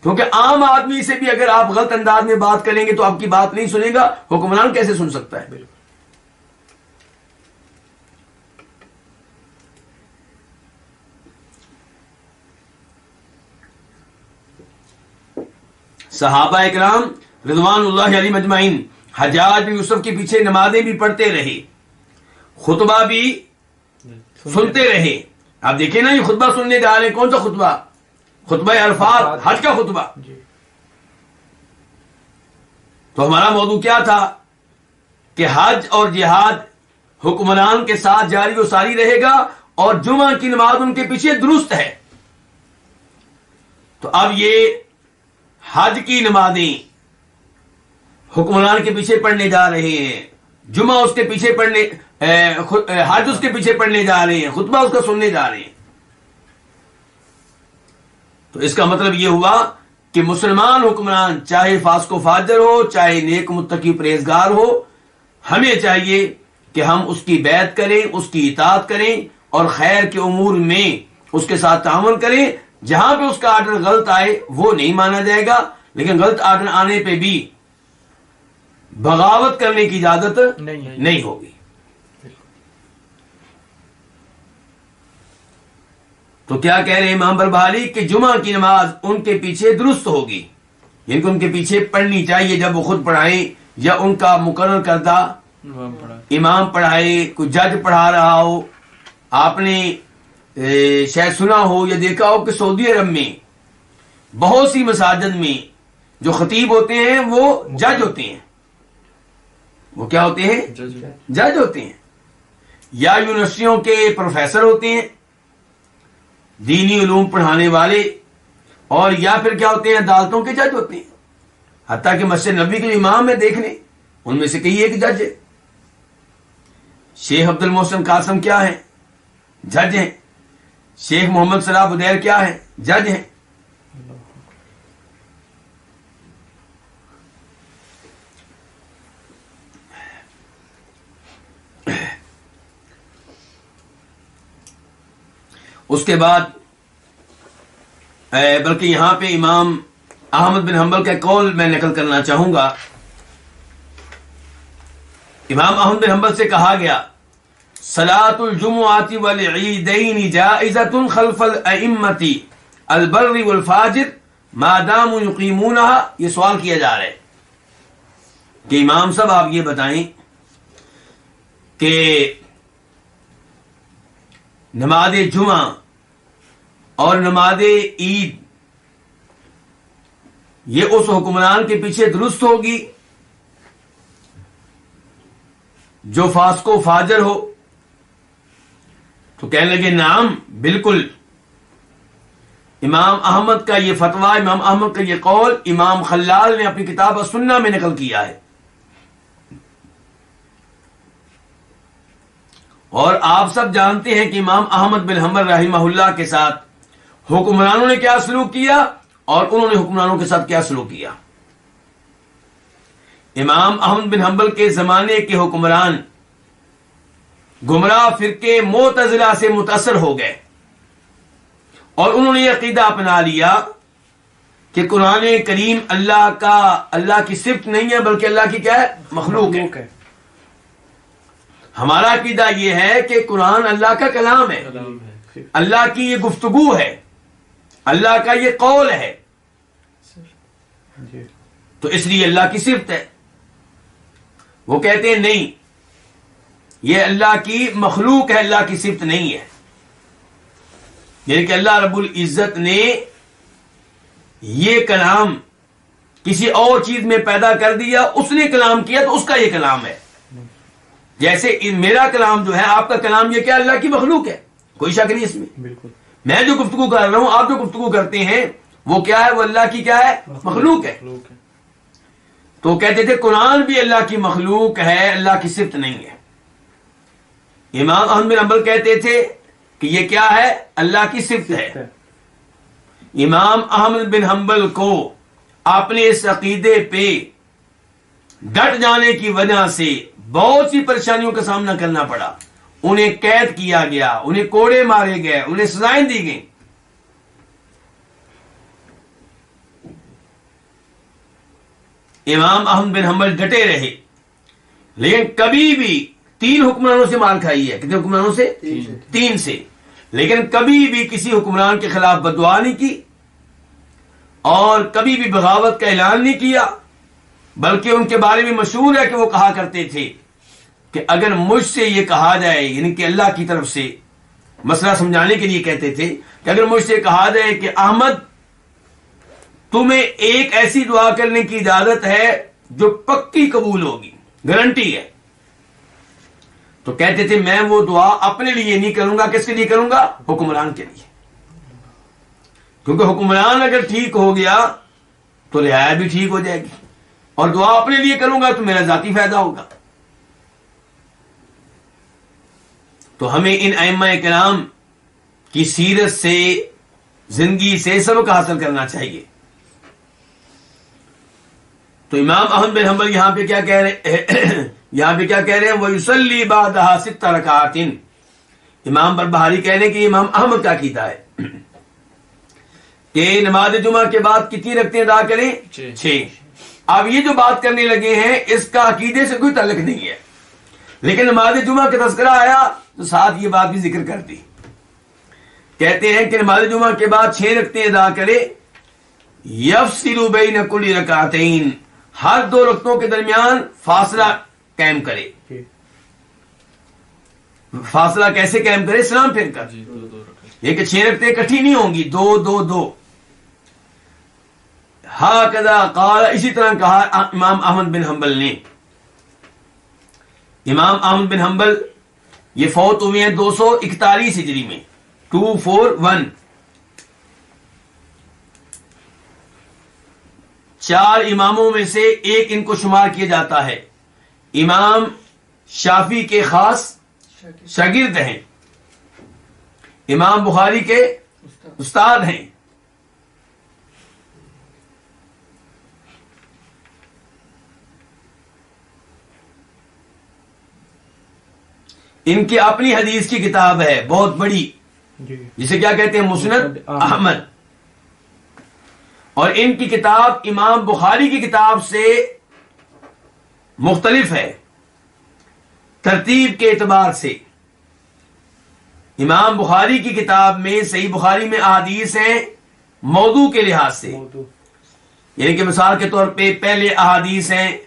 کیونکہ عام آدمی سے بھی اگر آپ غلط انداز میں بات کریں گے تو آپ کی بات نہیں سنے گا. حکمران کیسے سن سکتا ہے؟ صحابہ اکرام رضوان اللہ علیہ مجمعین حجاج بن یوسف کے پیچھے نمازیں بھی پڑھتے رہے، خطبہ بھی سنتے رہے. آپ دیکھیں نا، یہ خطبہ سننے جا رہے ہیں. کون سا خطبہ؟ خطبہ عرفات، حج کا خطبہ. تو ہمارا موضوع کیا تھا کہ حج اور جہاد حکمران کے ساتھ جاری و ساری رہے گا اور جمعہ کی نماز ان کے پیچھے درست ہے. تو اب یہ حج کی نمازیں حکمران کے پیچھے پڑھنے جا رہے ہیں، جمعہ اس کے پیچھے پڑھنے، حج اس کے پیچھے پڑھنے جا رہے ہیں، خطبہ اس کا سننے جا رہے ہیں. تو اس کا مطلب یہ ہوا کہ مسلمان حکمران چاہے فاسق و فاجر ہو، چاہے نیک متقی پرہیزگار ہو، ہمیں چاہیے کہ ہم اس کی بیعت کریں، اس کی اطاعت کریں اور خیر کے امور میں اس کے ساتھ تعاون کریں. جہاں پہ اس کا آرڈر غلط آئے وہ نہیں مانا جائے گا، لیکن غلط آرڈر آنے پہ بھی بغاوت کرنے کی اجازت نہیں ہوگی. تو کیا کہہ رہے ہیں امام بربہاری کہ جمعہ کی نماز ان کے پیچھے درست ہوگی، یعنی کہ ان کے پیچھے پڑھنی چاہیے جب وہ خود پڑھائیں یا ان کا مقرر کردہ امام پڑھائے، کوئی جج پڑھا رہا ہو. آپ نے شاید سنا ہو یا دیکھا ہو کہ سعودی عرب میں بہت سی مساجد میں جو خطیب ہوتے ہیں وہ جج ہوتے ہیں. وہ کیا ہوتے ہیں؟ جج ہوتے ہیں، یا یونیورسٹیوں کے پروفیسر ہوتے ہیں، دینی علوم پڑھانے والے، اور یا پھر کیا ہوتے ہیں؟ عدالتوں کے جج ہوتے ہیں. حتیٰ کہ مسجد نبوی کے امام ہے، دیکھ لیں، ان میں سے کئی ایک جج ہے. شیخ عبد المحسن قاسم کیا ہیں؟ جج ہیں. شیخ محمد صلاح بدیر کیا ہیں؟ جج ہیں. اس کے بعد بلکہ یہاں پہ امام احمد بن حنبل کا قول میں نقل کرنا چاہوں گا. امام احمد بن حنبل سے کہا گیا صلاۃ الجمعۃ والعیدین جائزۃ خلف الائمۃ البر والفاجر ما داموا یقیمونها. یہ سوال کیا جا رہا ہے کہ امام صاحب آپ یہ بتائیں کہ نماز جمعہ اور نماز عید یہ اس حکمران کے پیچھے درست ہوگی جو فاسق و فاجر ہو؟ تو کہنے لگے نعم، بالکل. امام احمد کا یہ فتویٰ، امام احمد کا یہ قول امام خلال نے اپنی کتاب السنہ میں نقل کیا ہے. اور آپ سب جانتے ہیں کہ امام احمد بن حنبل رحمہ اللہ کے ساتھ حکمرانوں نے کیا سلوک کیا اور انہوں نے حکمرانوں کے ساتھ کیا سلوک کیا. امام احمد بن حنبل کے زمانے کے حکمران گمراہ فرقے معتزلہ سے متاثر ہو گئے اور انہوں نے یہ عقیدہ اپنا لیا کہ قرآن کریم اللہ کی صفت نہیں ہے بلکہ اللہ کی کیا ہے؟ مخلوق ہے. ہمارا عقیدہ یہ ہے کہ قرآن اللہ کا کلام ہے، اللہ کی یہ گفتگو ہے، اللہ کا یہ قول ہے، تو اس لیے اللہ کی صفت ہے. وہ کہتے ہیں نہیں، یہ اللہ کی مخلوق ہے، اللہ کی صفت نہیں ہے. یعنی کہ اللہ رب العزت نے یہ کلام کسی اور چیز میں پیدا کر دیا، اس نے کلام کیا تو اس کا یہ کلام ہے. جیسے میرا کلام جو ہے، آپ کا کلام یہ کیا اللہ کی مخلوق ہے، کوئی شک نہیں اس میں. بالکل میں جو گفتگو کر رہا ہوں، آپ جو گفتگو کرتے ہیں وہ کیا ہے؟ وہ اللہ کی کیا ہے؟ مخلوق ہے. تو کہتے تھے قرآن بھی اللہ کی مخلوق ہے، اللہ کی صفت نہیں ہے. امام احمد بن حنبل کہتے تھے کہ یہ کیا ہے؟ اللہ کی صفت ہے. امام احمد بن حنبل کو اپنے اس عقیدے پہ ڈٹ جانے کی وجہ سے بہت سی پریشانیوں کا سامنا کرنا پڑا. انہیں قید کیا گیا، انہیں کوڑے مارے گئے، انہیں سزائیں دی گئیں. امام احمد بن حنبل ڈٹے رہے، لیکن کبھی بھی 3 حکمرانوں سے مار کھائی ہے. کتنے حکمرانوں سے؟ 3 سے. لیکن کبھی بھی کسی حکمران کے خلاف بددعا نہیں کی اور کبھی بھی بغاوت کا اعلان نہیں کیا، بلکہ ان کے بارے میں مشہور ہے کہ وہ کہا کرتے تھے کہ اگر مجھ سے یہ کہا جائے، یعنی کہ اللہ کی طرف سے مسئلہ سمجھانے کے لیے کہتے تھے کہ اگر مجھ سے کہا جائے کہ احمد تمہیں ایک ایسی دعا کرنے کی اجازت ہے جو پکی قبول ہوگی، گارنٹی ہے. تو کہتے تھے میں وہ دعا اپنے لیے نہیں کروں گا. کس کے لیے کروں گا؟ حکمران کے لیے. کیونکہ حکمران اگر ٹھیک ہو گیا تو رعایا بھی ٹھیک ہو جائے گی، اور دعا اپنے لیے کروں گا تو میرا ذاتی فائدہ ہوگا. تو ہمیں ان ائمہ کرام کی سیرت سے، زندگی سے سبق حاصل کرنا چاہیے. تو امام احمد بن حنبل یہاں پہ کیا کہہ رہے ہیں؟ وَيُصَلِّي بَعْدَهَا 6 رکعات. امام بربہاری کہہ رہے ہیں کہ امام احمد کا عقیدہ ہے کہ نماز جمعہ کے بعد کتنی رکعتیں ادا کریں؟ 6. اب یہ جو بات کرنے لگے ہیں اس کا عقیدے سے کوئی تعلق نہیں ہے، لیکن نماز جمعہ کا تذکرہ آیا تو ساتھ یہ بات بھی ذکر کر دی. کہتے ہیں کہ نماز جمعہ کے بعد 6 رکعتیں ادا کرے. یفصل بین کل رکعتین، ہر 2 رکعتوں کے درمیان فاصلہ قائم کرے. فاصلہ کیسے قائم کرے؟ سلام پھیر کر. یہ کہ 6 رکعتیں اکٹھی نہیں ہوں گی، 2 2 2. ہاکذا قال، اسی طرح کہا امام احمد بن حنبل نے. امام احمد بن حنبل یہ فوت ہوئے ہیں 241 ہجری میں، 241. 4 اماموں میں سے ایک ان کو شمار کیا جاتا ہے. امام شافعی کے خاص شاگرد ہیں، امام بخاری کے استاد ہیں. ان کی اپنی حدیث کی کتاب ہے بہت بڑی، جسے کیا کہتے ہیں؟ مسند احمد. اور ان کی کتاب امام بخاری کی کتاب سے مختلف ہے ترتیب کے اعتبار سے. امام بخاری کی کتاب میں، صحیح بخاری میں احادیث ہیں موضوع کے لحاظ سے، یعنی کہ مثال کے طور پہ پہلے احادیث ہیں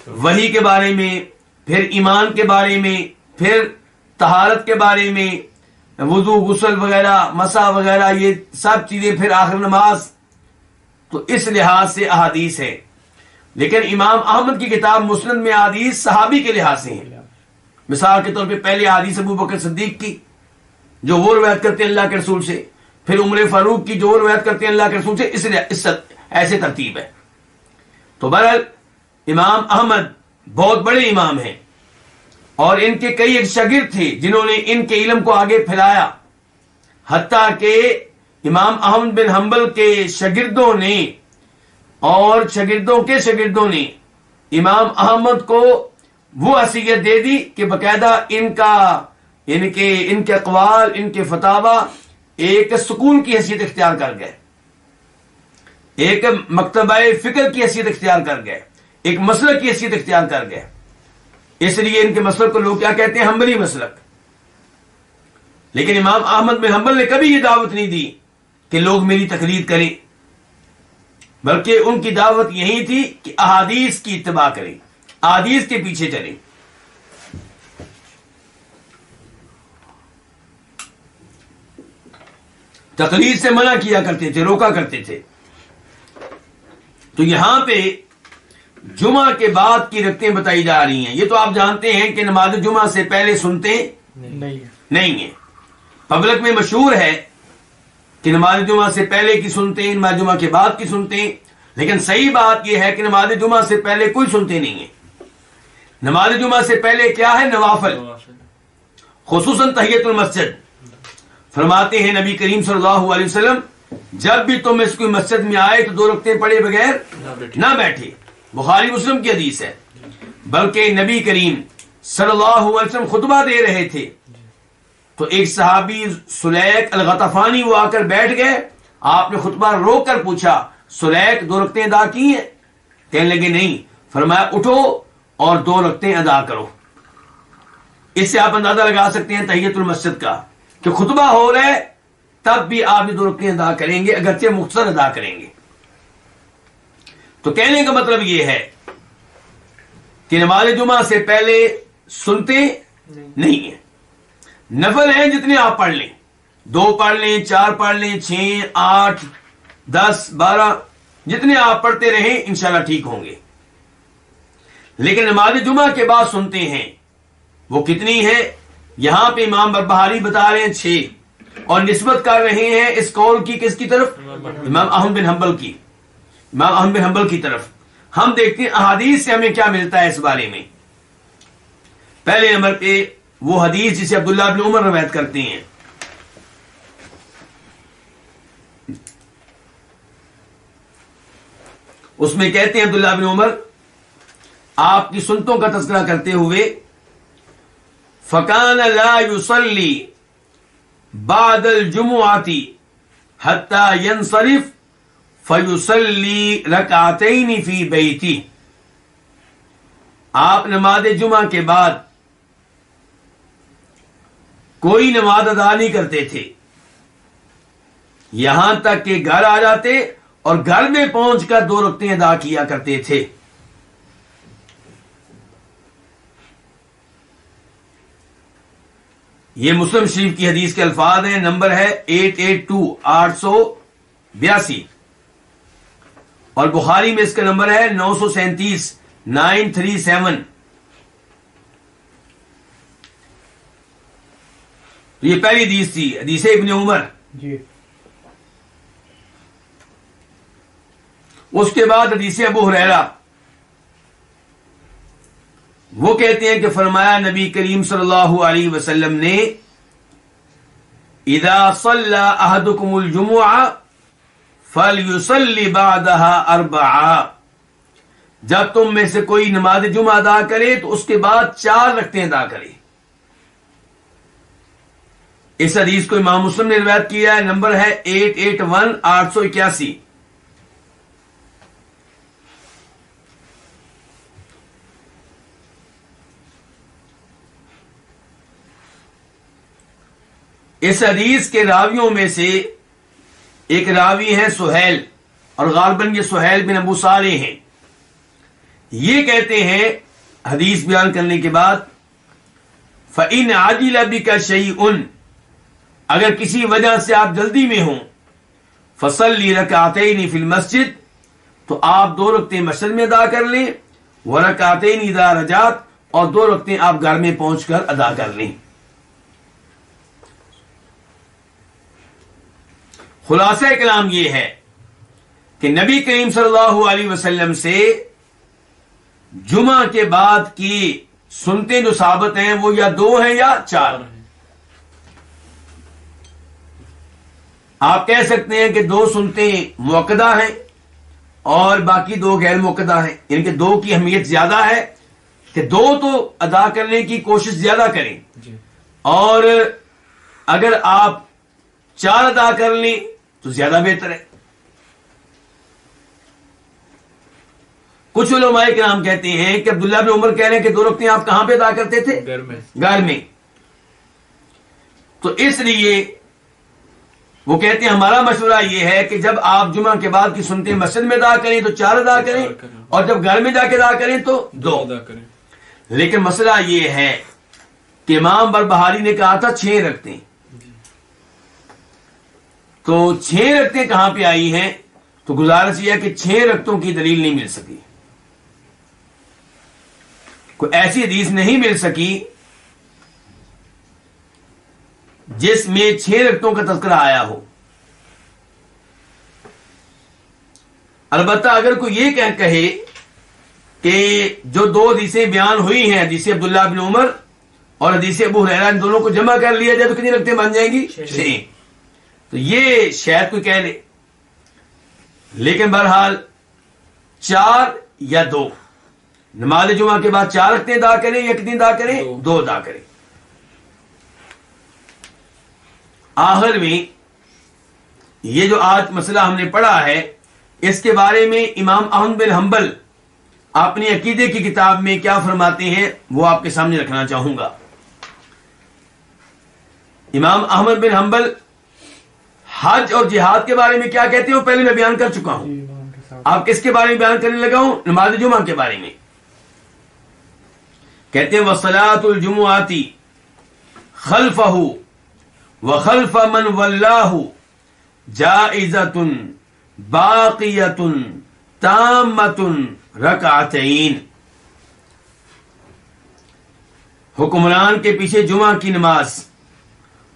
وحی کے بارے میں، پھر ایمان کے بارے میں، پھر طہارت کے بارے میں، وضو، غسل وغیرہ، مسح وغیرہ، یہ سب چیزیں، پھر آخر نماز. تو اس لحاظ سے احادیث ہے. لیکن امام احمد کی کتاب مسند میں احادیث صحابی کے لحاظ سے ہیں. مثال کے طور پہ پہلے احادیث ابو بکر صدیق کی جو وہ روایت کرتے ہیں اللہ کے رسول سے، پھر عمر فاروق کی جو وہ روایت کرتے ہیں اللہ کے رسول سے. اس ایسے ترتیب ہے. تو بہرحال امام احمد بہت بڑے امام ہیں، اور ان کے کئی ایک شاگرد تھے جنہوں نے ان کے علم کو آگے پھیلایا. حتیٰ کہ امام احمد بن حنبل کے شاگردوں نے اور شاگردوں کے شاگردوں نے امام احمد کو وہ حیثیت دے دی کہ باقاعدہ ان کے اقوال، ان کے فتاوی ایک سکول کی حیثیت اختیار کر گئے، ایک مکتبہ فکر کی حیثیت اختیار کر گئے، ایک مسلک کی حیثیت اختیار کر گئے. اس لیے ان کے مسلک کو لوگ کیا کہتے ہیں؟ حنبلی مسلک. لیکن امام احمد بن حنبل نے کبھی یہ دعوت نہیں دی کہ لوگ میری تقلید کریں، بلکہ ان کی دعوت یہی تھی کہ احادیث کی اتباع کریں، احادیث کے پیچھے چلیں. تقلید سے منع کیا کرتے تھے، روکا کرتے تھے. تو یہاں پہ جمعہ کے بعد کی رکعتیں بتائی جا رہی ہیں. یہ تو آپ جانتے ہیں کہ نماز جمعہ سے پہلے سنتے نہیں ہیں. پبلک میں مشہور ہے کہ نماز جمعہ سے پہلے کی سنتے ہیں، نماز جمعہ کے بعد کی سنتے ہیں. لیکن صحیح بات یہ ہے کہ نماز جمعہ سے پہلے کوئی سنتے نہیں ہیں. نماز جمعہ سے پہلے کیا ہے؟ نوافل، خصوصاً تحیۃ المسجد. فرماتے ہیں نبی کریم صلی اللہ علیہ وسلم، جب بھی تم اس کوئی مسجد میں آئے تو 2 رکعتیں پڑھے بغیر نہ بیٹھے. بخاری مسلم کی حدیث ہے. بلکہ نبی کریم صلی اللہ علیہ وسلم خطبہ دے رہے تھے تو ایک صحابی سلیک الغطفانی وہ آ کر بیٹھ گئے. آپ نے خطبہ روک کر پوچھا، سلیک 2 رکعتیں ادا کی ہیں؟ کہنے لگے نہیں. فرمایا اٹھو اور 2 رکعتیں ادا کرو. اس سے آپ اندازہ لگا سکتے ہیں تحیۃ المسجد کا کہ خطبہ ہو رہا ہے تب بھی آپ یہ 2 رکعتیں ادا کریں گے، اگرچہ مختصر ادا کریں گے. تو کہنے کا مطلب یہ ہے کہ نماز جمعہ سے پہلے سنتے نہیں ہیں. نفل ہیں جتنے آپ پڑھ لیں، 2 پڑھ لیں، 4 پڑھ لیں، 6 8 10 12، جتنے آپ پڑھتے رہیں انشاءاللہ ٹھیک ہوں گے. لیکن نماز جمعہ کے بعد سنتے ہیں وہ کتنی ہے؟ یہاں پہ امام بربہاری بتا رہے ہیں 6، اور نسبت کر رہے ہیں اس قول کی کس کی طرف؟ امام احمد بن حنبل کی، امام احمد بن حنبل کی طرف. ہم دیکھتے ہیں احادیث سے ہمیں کیا ملتا ہے اس بارے میں. پہلے نمبر پہ وہ حدیث جسے عبداللہ بن عمر روایت کرتے ہیں. اس میں کہتے ہیں عبداللہ بن عمر آپ کی سنتوں کا تذکرہ کرتے ہوئے، فَكَانَ لَا يُصَلِّي بَعْدَ الْجُمُعَةِ حَتَّى يَنْصَرِفَ فَيُصَلِّي رَكْعَتَيْنِ فِي بَيْتِهِ. آپ نماز جمعہ کے بعد کوئی نماز ادا نہیں کرتے تھے یہاں تک کہ گھر آ جاتے اور گھر میں پہنچ کر 2 رکعتیں ادا کیا کرتے تھے. یہ مسلم شریف کی حدیث کے الفاظ ہیں. نمبر ہے 882 882 اور بخاری میں اس کا نمبر ہے 937 937. یہ پہلی حدیث تھی، حدیث ابن عمر. جی. اس کے بعد حدیث ابو ہریرہ، وہ کہتے ہیں کہ فرمایا نبی کریم صلی اللہ علیہ وسلم نے، اذا صلی احدکم الجمعہ فلیصلی بعدها 4. جب تم میں سے کوئی نماز جمعہ ادا کرے تو اس کے بعد 4 رکعتیں ادا کرے. اس حدیث کو امام مسلم نے روایت کیا ہے. نمبر ہے 881 881. اس حدیث کے راویوں میں سے ایک راوی ہے سہیل، اور غالباً یہ سہیل بن ابو صالح ہیں. یہ کہتے ہیں حدیث بیان کرنے کے بعد، فَإِنْ عَجِلَ بِكَ شَيْءٌ، اگر کسی وجہ سے آپ جلدی میں ہوں، فَصَلِّ رَكَعَتَيْنِ فِي الْمَسْجِدِ، تو آپ 2 رکعتیں مسجد میں ادا کر لیں، وَرَكَعَتَيْنِ إِذَا رَجَعْتَ، اور 2 رکعتیں آپ گھر میں پہنچ کر ادا کر لیں. خلاصہ کلام یہ ہے کہ نبی کریم صلی اللہ علیہ وسلم سے جمعہ کے بعد کی سنتیں جو ثابت ہیں وہ یا 2 ہیں یا 4. آپ کہہ سکتے ہیں کہ 2 سنتیں موقدہ ہیں اور باقی 2 غیر موقدہ ہیں، یعنی کہ 2 کی اہمیت زیادہ ہے کہ 2 تو ادا کرنے کی کوشش زیادہ کریں، اور اگر آپ 4 ادا کر لیں تو زیادہ بہتر ہے. کچھ علماء کرام کہتے ہیں کہ عبداللہ بن عمر کہہ رہے ہیں کہ 2 رکعتیں آپ کہاں پہ ادا کرتے تھے؟ گھر میں. تو اس لیے وہ کہتے ہیں ہمارا مشورہ یہ ہے کہ جب آپ جمعہ کے بعد کی سنتیں مسجد میں ادا کریں تو 4 ادا کریں، اور جب گھر میں جا کے ادا کریں تو 2 ادا کریں. لیکن مسئلہ یہ ہے کہ امام بربہاری نے کہا تھا 6 رکعتیں، تو 6 رکعتیں کہاں پہ آئی ہیں؟ تو گزارش یہ ہے کہ 6 رکعتوں کی دلیل نہیں مل سکی، کوئی ایسی حدیث نہیں مل سکی جس میں 6 رکعتوں کا تذکرہ آیا ہو. البتہ اگر کوئی یہ کہے کہ جو 2 حدیثیں بیان ہوئی ہیں، حدیث عبداللہ بن عمر اور حدیث ابو ہریرہ، ان دونوں کو جمع کر لیا جائے تو کتنی رکعتیں بن جائیں گی؟ 6. تو یہ شاید کوئی کہہ لے، لیکن بہرحال 4 یا 2، نماز جمعہ کے بعد 4 رکعتیں ادا کریں یا کتنی ادا کریں؟ 2 ادا کریں. آخر میں یہ جو آج مسئلہ ہم نے پڑھا ہے، اس کے بارے میں امام احمد بن حنبل اپنی عقیدے کی کتاب میں کیا فرماتے ہیں وہ آپ کے سامنے رکھنا چاہوں گا. امام احمد بن حنبل حج اور جہاد کے بارے میں کیا کہتے ہیں وہ پہلے میں بیان کر چکا ہوں. آپ کس کے بارے میں بیان کرنے لگا ہوں؟ نماز جمعہ کے بارے میں. کہتے ہیں وَصَلَاةُ الْجُمُعَةِ خَلْفَهُ وَخَلْفَ مَنْ وَلَّاهُ جَائِزَةٌ باقیۃ تامۃ رکعتین، حکمران کے پیچھے جمعہ کی نماز،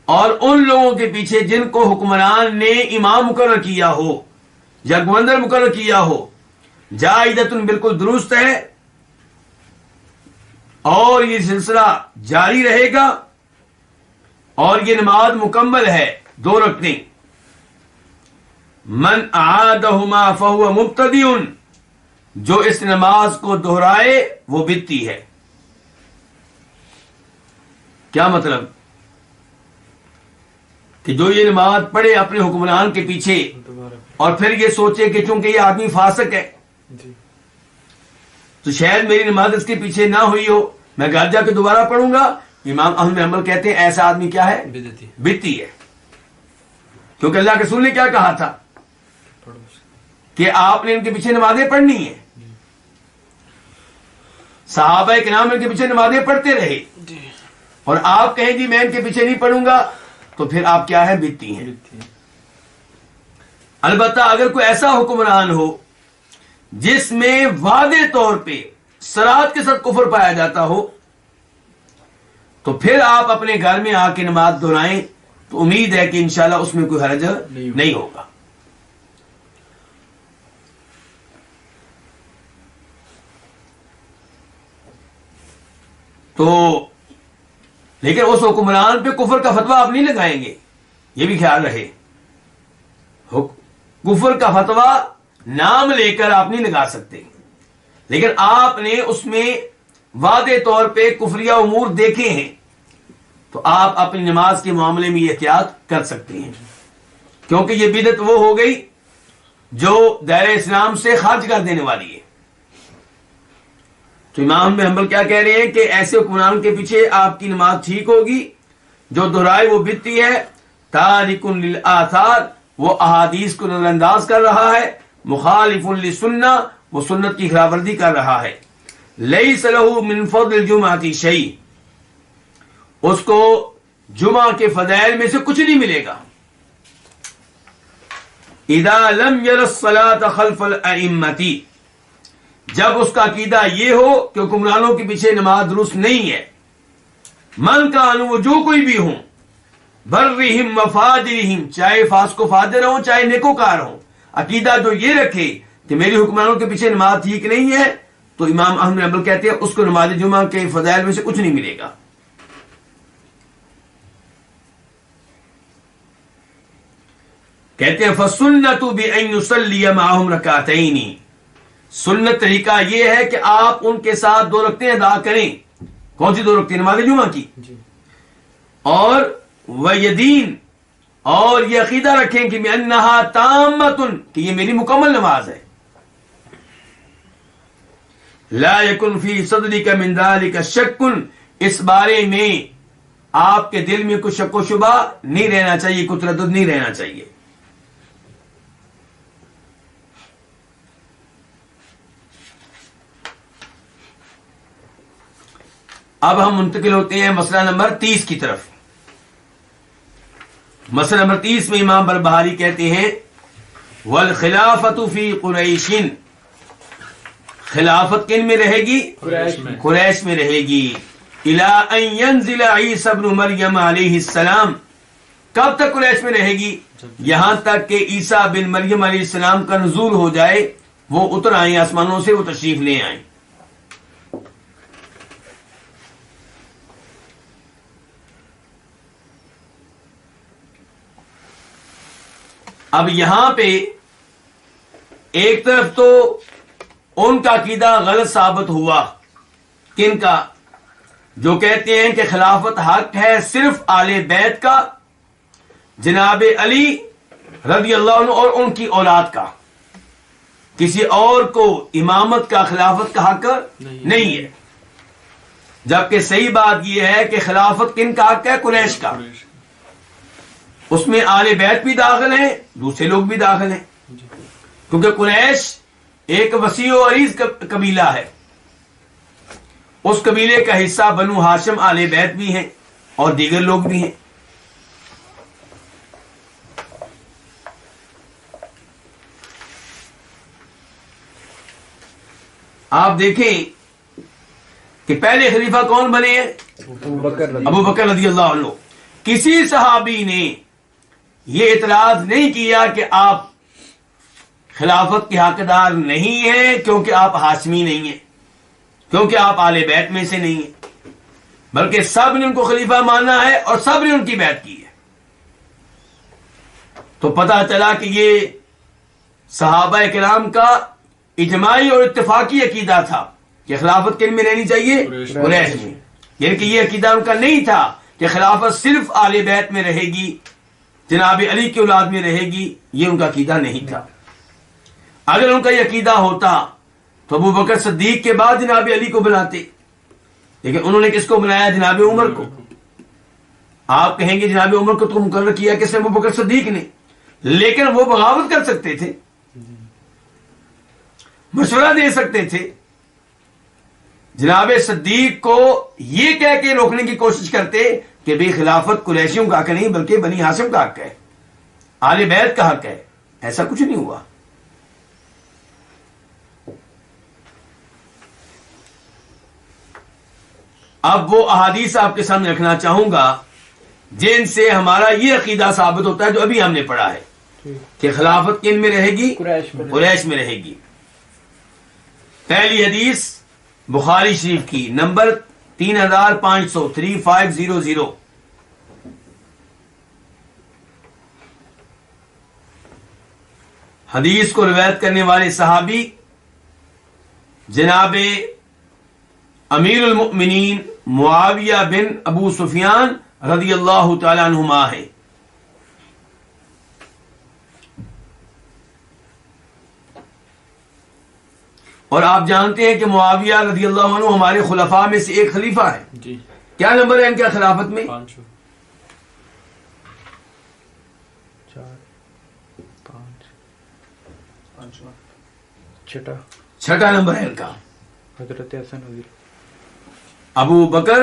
اور ان لوگوں کے پیچھے جن کو حکمران نے امام مقرر کیا ہو یا گورنر مقرر کیا ہو، جائزۃ بالکل درست ہے، اور یہ سلسلہ جاری رہے گا، اور یہ نماز مکمل ہے 2 رکعتیں۔ من اعادہما فہو مبتدع، جو اس نماز کو دہرائے وہ بدعتی ہے۔ کیا مطلب؟ کہ جو یہ نماز پڑھے اپنے حکمران کے پیچھے اور پھر یہ سوچے کہ چونکہ یہ آدمی فاسق ہے تو شاید میری نماز اس کے پیچھے نہ ہوئی ہو، میں گھر جا کے دوبارہ پڑھوں گا، امام احمد بن حنبل کہتے ہیں ایسا آدمی کیا ہے؟ بدعتی ہے۔ کیونکہ اللہ کے رسول نے کیا کہا تھا کہ آپ نے ان کے پیچھے نمازیں پڑھنی ہیں، صحابہ کرام ان کے پیچھے نمازیں پڑھتے رہے، اور آپ کہیں جی میں ان کے پیچھے نہیں پڑھوں گا تو پھر آپ کیا ہے؟ بدعتی ہیں۔ البتہ اگر کوئی ایسا حکمران ہو جس میں واضح طور پہ صراحت کے ساتھ کفر پایا جاتا ہو تو پھر آپ اپنے گھر میں آ کے نماز دہرائیں، تو امید ہے کہ انشاءاللہ اس میں کوئی حرج نہیں ہوگا۔ تو لیکن اس حکمران پہ کفر کا فتویٰ آپ نہیں لگائیں گے، یہ بھی خیال رہے۔ کفر کا فتویٰ نام لے کر آپ نہیں لگا سکتے، لیکن آپ نے اس میں واضح طور پہ کفریہ امور دیکھے ہیں تو آپ اپنی نماز کے معاملے میں احتیاط کر سکتے ہیں، کیونکہ یہ بدعت وہ ہو گئی جو دائرہ اسلام سے خارج کر دینے والی ہے۔ تو امام بن حنبل کیا کہہ رہے ہیں کہ ایسے حکمران کے پیچھے آپ کی نماز ٹھیک ہوگی، جو دہرائے وہ بدعتی ہے، تارک للآثار، وہ احادیث کو نظر انداز کر رہا ہے، مخالف للسنہ، وہ سنت کی خلاف ورزی کر رہا ہے، لیس لہ من فضل الجمعۃ شیء، اس کو جمعہ کے فضائل میں سے کچھ نہیں ملے گا۔ اذا لم یر الصلاۃ خلف الائمۃ، جب اس کا عقیدہ یہ ہو کہ حکمرانوں کے پیچھے نماز درست نہیں ہے، من کانوا، وہ جو کوئی بھی ہوں، برہم وفاجرہم، چاہے فاسق و فاجر ہوں چاہے نیکوکار ہوں، عقیدہ جو یہ رکھے کہ میری حکمرانوں کے پیچھے نماز ٹھیک نہیں ہے، تو امام احمد بن حنبل کہتے ہیں اس کو نماز جمعہ کے فضائل میں سے کچھ نہیں ملے گا۔ کہتے ہیں فالسنۃ بأن یصلی معہم رکعتین، سنت طریقہ یہ ہے کہ آپ ان کے ساتھ 2 رکعتیں ادا کریں۔ کون سی 2 رکعتیں؟ نماز جمعہ کی۔ اور ویدین، اور یہ عقیدہ رکھیں کہ بأنہا تامۃ، کہ یہ میری مکمل نماز ہے۔ لا یکن فی صدرک من ذلک شک، اس بارے میں آپ کے دل میں کوئی شک و شبہ نہیں رہنا چاہیے، کوئی تردد نہیں رہنا چاہیے۔ اب ہم منتقل ہوتے ہیں مسئلہ نمبر 30 کی طرف۔ مسئلہ نمبر 30 میں امام بربہاری کہتے ہیں والخلافت فی قریش، خلافت کن میں رہے گی؟ قریش میں رہے گی۔ الی ان ینزل عیسی ابن مریم علیہ السلام، کب تک قریش میں رہے گی؟ یہاں تک کہ عیسیٰ بن مریم علیہ السلام کا نزول ہو جائے، وہ اتر آئیں آسمانوں سے، وہ تشریف لے آئیں۔ اب یہاں پہ ایک طرف تو ان کا عقیدہ غلط ثابت ہوا، کن کا؟ جو کہتے ہیں کہ خلافت حق ہے صرف آل بیت کا، جناب علی رضی اللہ عنہ اور ان کی اولاد کا، کسی اور کو امامت کا، خلافت کا حق نہیں ہے۔ جبکہ صحیح بات یہ ہے کہ خلافت کن کا حق ہے؟ قریش کا۔ اس میں آل بیت بھی داخل ہیں، دوسرے لوگ بھی داخل ہیں، کیونکہ قریش ایک وسیع و عریض قبیلہ ہے، اس قبیلے کا حصہ بنو ہاشم آل بیت بھی ہیں اور دیگر لوگ بھی ہیں۔ آپ دیکھیں کہ پہلے خلیفہ کون بنے ہیں؟ ابو بکر رضی اللہ عنہ. کسی صحابی نے یہ اعتراض نہیں کیا کہ آپ خلافت کے حقدار نہیں ہیں کیونکہ آپ ہاشمی نہیں ہیں، کیونکہ آپ آل بیت میں سے نہیں ہیں، بلکہ سب نے ان کو خلیفہ مانا ہے اور سب نے ان کی بیعت کی ہے. تو پتہ چلا کہ یہ صحابہ کرام کا اجماعی اور اتفاقی عقیدہ تھا کہ خلافت کن میں رہنی چاہیے؟ قریش میں. یعنی کہ یہ عقیدہ ان کا نہیں تھا کہ خلافت صرف آل بیت میں رہے گی، جناب علی کی اولاد میں رہے گی. یہ ان کا عقیدہ نہیں تھا. اگر ان کا یہ عقیدہ ہوتا تو ابو بکر صدیق کے بعد جناب علی کو بناتے، لیکن انہوں نے کس کو بنایا؟ جناب عمر کو. آپ کہیں گے جناب عمر کو تو مقرر کیا کس نے؟ ابو بکر صدیق نے. لیکن وہ بغاوت کر سکتے تھے، مشورہ دے سکتے تھے. جناب صدیق کو یہ کہہ کے روکنے کی کوشش کرتے کہ بھئی خلافت قریشیوں کا حق نہیں بلکہ بنی ہاشم کا حق ہے، آل بیت کا حق ہے. ایسا کچھ نہیں ہوا. اب وہ احادیث آپ کے سامنے رکھنا چاہوں گا جن سے ہمارا یہ عقیدہ ثابت ہوتا ہے جو ابھی ہم نے پڑھا ہے کہ خلافت کن میں رہے گی؟ قریش میں رہے گی. پہلی حدیث بخاری شریف کی نمبر 3500 3500. حدیث کو روایت کرنے والے صحابی جناب امیر المؤمنین معاویہ بن ابو سفیان رضی اللہ تعالی عنہما ہے. اور آپ جانتے ہیں کہ معاویہ رضی اللہ عنہ ہمارے خلفاء میں سے ایک خلیفہ ہے. جی. کیا نمبر ہے ان کا خلافت میں؟ 6 نمبر ہے ان کا. حضرت حسن وزیر ابو بکر،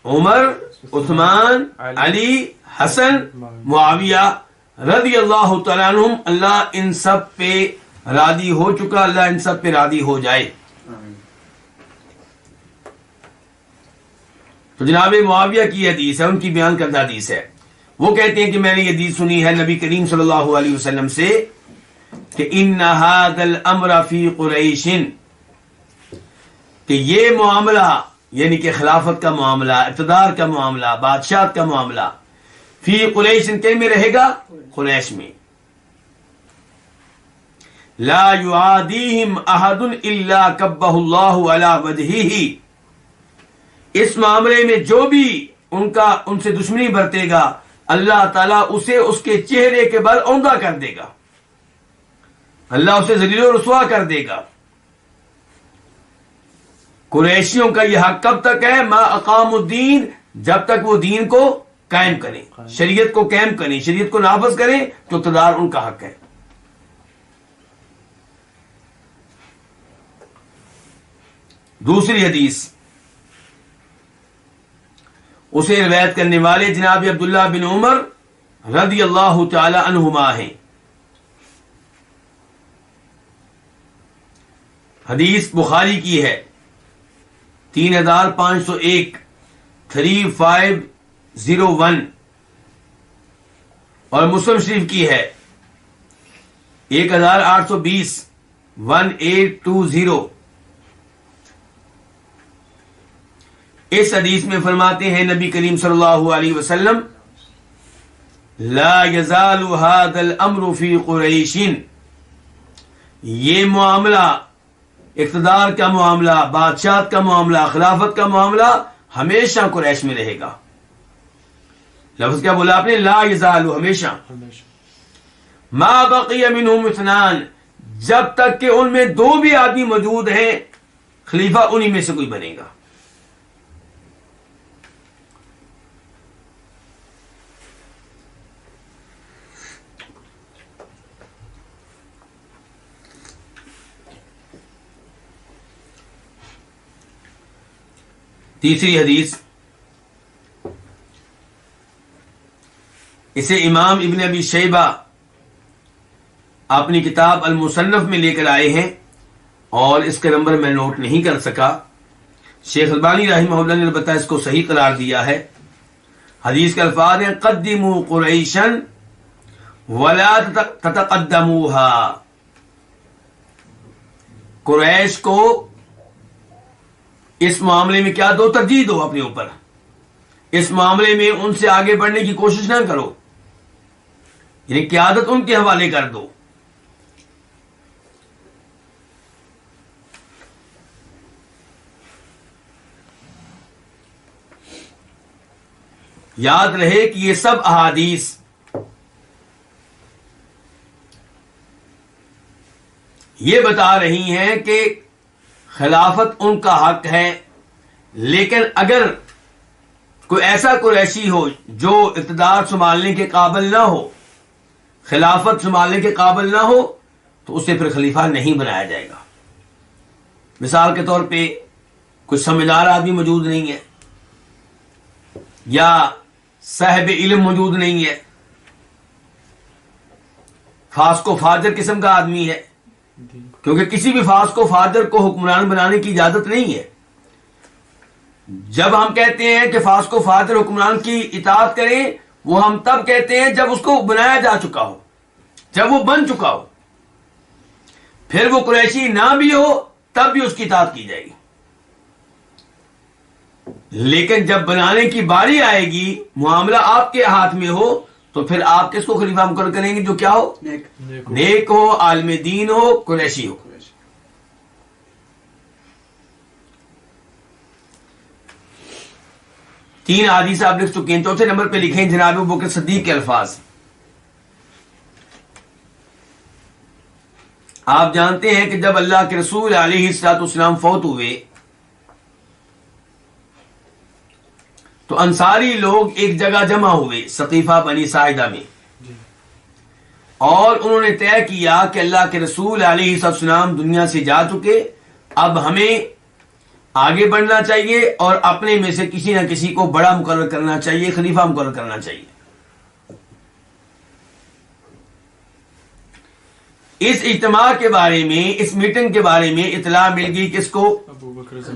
عمر، عثمان، علی، حسن، معاویہ رضی اللہ تعالیٰ عنہم. اللہ ان سب پہ راضی ہو چکا، اللہ ان سب پہ راضی ہو جائے. تو جناب معاویہ کی حدیث ہے، ان کی بیان کردہ حدیث ہے. وہ کہتے ہیں کہ میں نے یہ حدیث سنی ہے نبی کریم صلی اللہ علیہ وسلم سے کہ ان ھذا الامر فی قریش، کہ یہ معاملہ یعنی کہ خلافت کا معاملہ، اقتدار کا معاملہ، بادشاہت کا معاملہ فی قریش کے میں رہے گا؟ قریش میں. لا یعادیہم احد الا کبہ اللہ علی وجہہ، اس معاملے میں جو بھی ان سے دشمنی برتے گا اللہ تعالیٰ اسے اس کے چہرے کے بل اوندا کر دے گا، اللہ اسے ذلیل و رسوا کر دے گا. قریشیوں کا یہ حق کب تک ہے؟ ما اقام الدین، جب تک وہ دین کو قائم کریں، شریعت کو قائم کریں، شریعت کو نافذ کریں تو اقتدار ان کا حق ہے. دوسری حدیث اسے روایت کرنے والے جناب عبداللہ بن عمر رضی اللہ تعالی عنہما ہیں. حدیث بخاری کی ہے 3501 3501 اور مسلم شریف کی ہے 1820 1820. اس حدیث میں فرماتے ہیں نبی کریم صلی اللہ علیہ وسلم لا یزال ھذا الامر فی قریش، یہ معاملہ، اقتدار کا معاملہ، بادشاہت کا معاملہ، خلافت کا معاملہ ہمیشہ قریش میں رہے گا. لفظ کیا بولا آپ نے؟ لا یزال، ہمیشہ. ما بقی منہم اثنان، جب تک کہ ان میں 2 بھی آدمی موجود ہیں خلیفہ انہی میں سے کوئی بنے گا. تیسری حدیث اسے امام ابن ابی شیبہ اپنی کتاب المصنف میں لے کر آئے ہیں اور اس کا نمبر میں نوٹ نہیں کر سکا. شیخ البانی رحمہ اللہ نے البتہ اس کو صحیح قرار دیا ہے. حدیث کے الفاظ ہیں قدموا قریشا ولا تتقدموها. قریش کو اس معاملے میں کیا دو؟ ترجیح دو اپنے اوپر. اس معاملے میں ان سے آگے بڑھنے کی کوشش نہ کرو، یعنی قیادت ان کے حوالے کر دو. یاد رہے کہ یہ سب احادیث یہ بتا رہی ہیں کہ خلافت ان کا حق ہے، لیکن اگر کوئی ایسا قریشی ہو جو اقتدار سنبھالنے کے قابل نہ ہو، خلافت سنبھالنے کے قابل نہ ہو، تو اسے پھر خلیفہ نہیں بنایا جائے گا. مثال کے طور پہ کوئی سمجھدار آدمی موجود نہیں ہے، یا صاحب علم موجود نہیں ہے، فاسق و فاجر قسم کا آدمی ہے، کیونکہ کسی بھی فاسق و فاجر کو حکمران بنانے کی اجازت نہیں ہے. جب ہم کہتے ہیں کہ فاسق و فاجر حکمران کی اطاعت کریں، وہ ہم تب کہتے ہیں جب اس کو بنایا جا چکا ہو، جب وہ بن چکا ہو. پھر وہ قریشی نہ بھی ہو تب بھی اس کی اطاعت کی جائے گی. لیکن جب بنانے کی باری آئے گی، معاملہ آپ کے ہاتھ میں ہو، تو پھر آپ کس کو خلیفہ مقرر کریں گے؟ جو کیا ہو؟ نیک ہو، عالم دین ہو، قریشی ہو. تین حدیث آپ لکھ چکے ہیں. چوتھے نمبر پہ لکھیں جناب ابوبکر صدیق کے الفاظ. آپ جانتے ہیں کہ جب اللہ کے رسول علیہ الصلوۃ والسلام فوت ہوئے تو انصاری لوگ ایک جگہ جمع ہوئے سقیفہ بنی ساعدہ میں، اور انہوں نے طے کیا کہ اللہ کے رسول علیہ السلام دنیا سے جا چکے، اب ہمیں آگے بڑھنا چاہیے اور اپنے میں سے کسی نہ کسی کو بڑا مقرر کرنا چاہیے، خلیفہ مقرر کرنا چاہیے. اس اجتماع کے بارے میں، اس میٹنگ کے بارے میں اطلاع مل گئی کس کو؟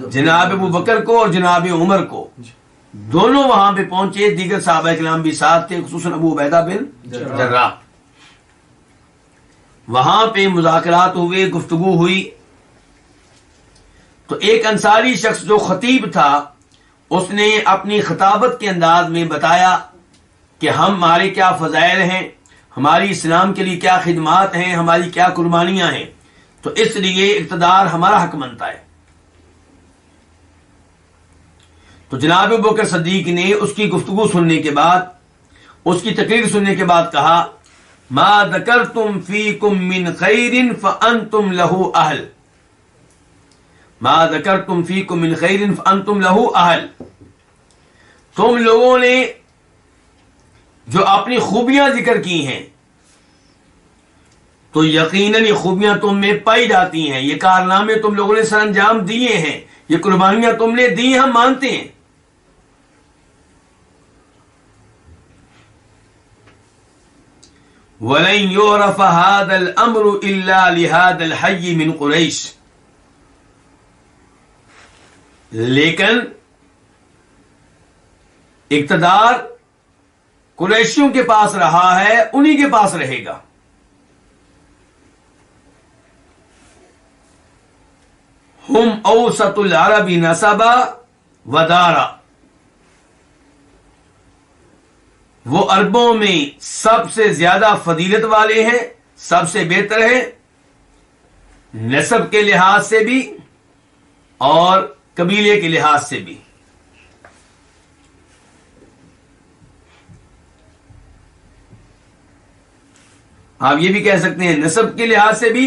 جناب ابو بکر کو اور جناب عمر کو. دونوں وہاں پہ پہنچے، دیگر صحابہ کرام بھی ساتھ تھے، خصوصاً ابو عبیدہ بن جراح. وہاں پہ مذاکرات ہوئے، گفتگو ہوئی. تو ایک انصاری شخص جو خطیب تھا، اس نے اپنی خطابت کے انداز میں بتایا کہ ہمارے کیا فضائل ہیں، ہماری اسلام کے لیے کیا خدمات ہیں، ہماری کیا قربانیاں ہیں، تو اس لیے اقتدار ہمارا حق بنتا ہے. تو جناب ابوبکر صدیق نے اس کی گفتگو سننے کے بعد، اس کی تقریر سننے کے بعد کہا ما ذکرتم فیکم من خیر فانتم له اہل. ما ذکرتم فیکم من خیر فانتم له اہل. تم لوگوں نے جو اپنی خوبیاں ذکر کی ہیں تو یقیناً یہ خوبیاں تم میں پائی جاتی ہیں، یہ کارنامے تم لوگوں نے سر انجام دیے ہیں، یہ قربانیاں تم نے دی، ہم مانتے ہیں. وَلَن يُعْرَفَ هَذَا الْأَمْرُ إِلَّا لِهَذَا الْحَيِّ مِنْ قُرَيْشٍ. لیکن اقتدار قریشیوں کے پاس رہا ہے، انہی کے پاس رہے گا. ہم اوسط العرب نسبا ودارا. وہ عربوں میں سب سے زیادہ فضیلت والے ہیں، سب سے بہتر ہیں، نسب کے لحاظ سے بھی اور قبیلے کے لحاظ سے بھی. آپ یہ بھی کہہ سکتے ہیں نسب کے لحاظ سے بھی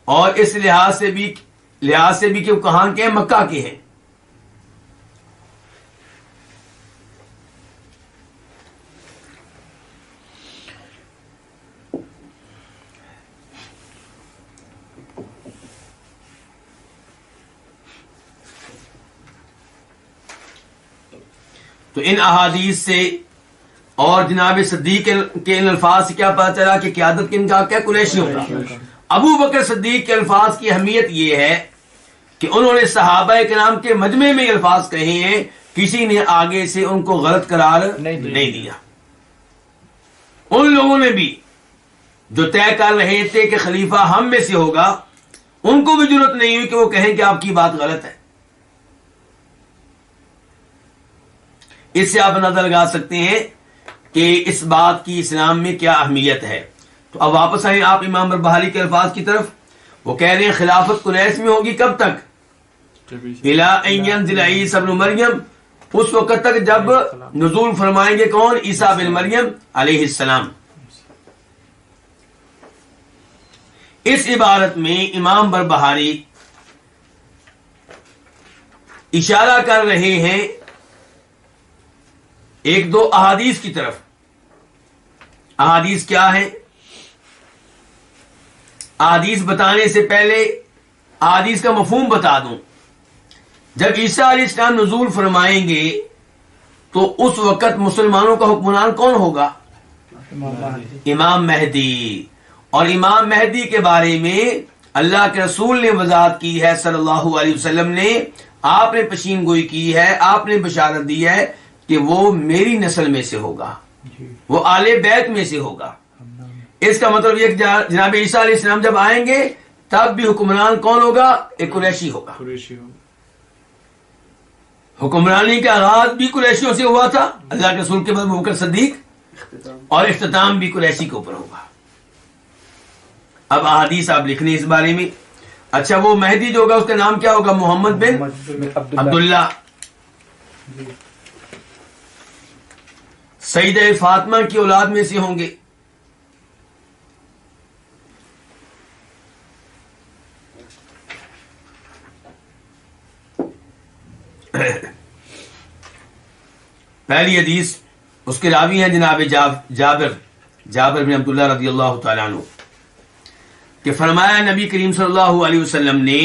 اور اس لحاظ سے بھی کہ وہ کہاں کے ہیں؟ مکہ کے ہیں. تو ان احادیث سے اور جناب صدیق کے ان الفاظ سے کیا پتہ چلا کہ قیادت کن کا کیا؟ قریشیوں کا. ابو بکر صدیق کے الفاظ کی اہمیت یہ ہے کہ انہوں نے صحابہ کرام کے مجمع میں یہ الفاظ کہے ہیں، کسی نے آگے سے ان کو غلط قرار نہیں دیا۔ ان لوگوں نے بھی جو طے کر رہے تھے کہ خلیفہ ہم میں سے ہوگا، ان کو بھی ضرورت نہیں ہوئی کہ وہ کہیں کہ آپ کی بات غلط ہے۔ اس سے آپ اندازہ لگا سکتے ہیں کہ اس بات کی اسلام میں کیا اہمیت ہے۔ تو اب واپس آئیں آپ امام بربہاری کے الفاظ کی طرف۔ وہ کہہ رہے ہیں خلافت قریش میں ہوگی کب تک؟ الی ان ینزل عیسی ابن مریم، اس وقت تک جب نزول فرمائیں گے کون؟ عیسیٰ بن مریم علیہ السلام۔ اس عبارت میں امام بربہاری اشارہ کر رہے ہیں ایک دو احادیث کی طرف۔ احادیث کیا ہیں؟ احادیث بتانے سے پہلے احادیث کا مفہوم بتا دوں۔ جب عیسیٰ علیہ السلام نزول فرمائیں گے تو اس وقت مسلمانوں کا حکمران کون ہوگا؟ امام مہدی۔ اور امام مہدی کے بارے میں اللہ کے رسول نے وضاحت کی ہے صلی اللہ علیہ وسلم نے، آپ نے پشین گوئی کی ہے، آپ نے بشارت دی ہے کہ وہ میری نسل میں سے ہوگا، وہ آل بیت میں سے ہوگا۔ اس کا مطلب یہ کہ جناب عیسیٰ علیہ السلام جب آئیں گے تب بھی حکمران کون ہوگا؟ ایک قریشی ہوگا۔ حکمرانی کا آغاز بھی قریشیوں سے ہوا تھا، اللہ کے رسول کے بعد ابوبکر صدیق، اور اختتام بھی قریشی کے اوپر ہوگا۔ اب احادیث آپ لکھ لیں اس بارے میں۔ اچھا، وہ مہدی جو ہوگا اس کا نام کیا ہوگا؟ محمد بن عبداللہ، سیدہ فاطمہ کی اولاد میں سے ہوں گے۔ پہلی حدیث اس کے راوی ہیں جناب جابر بن عبداللہ رضی اللہ تعالیٰ عنہ، کہ فرمایا نبی کریم صلی اللہ علیہ وسلم نے،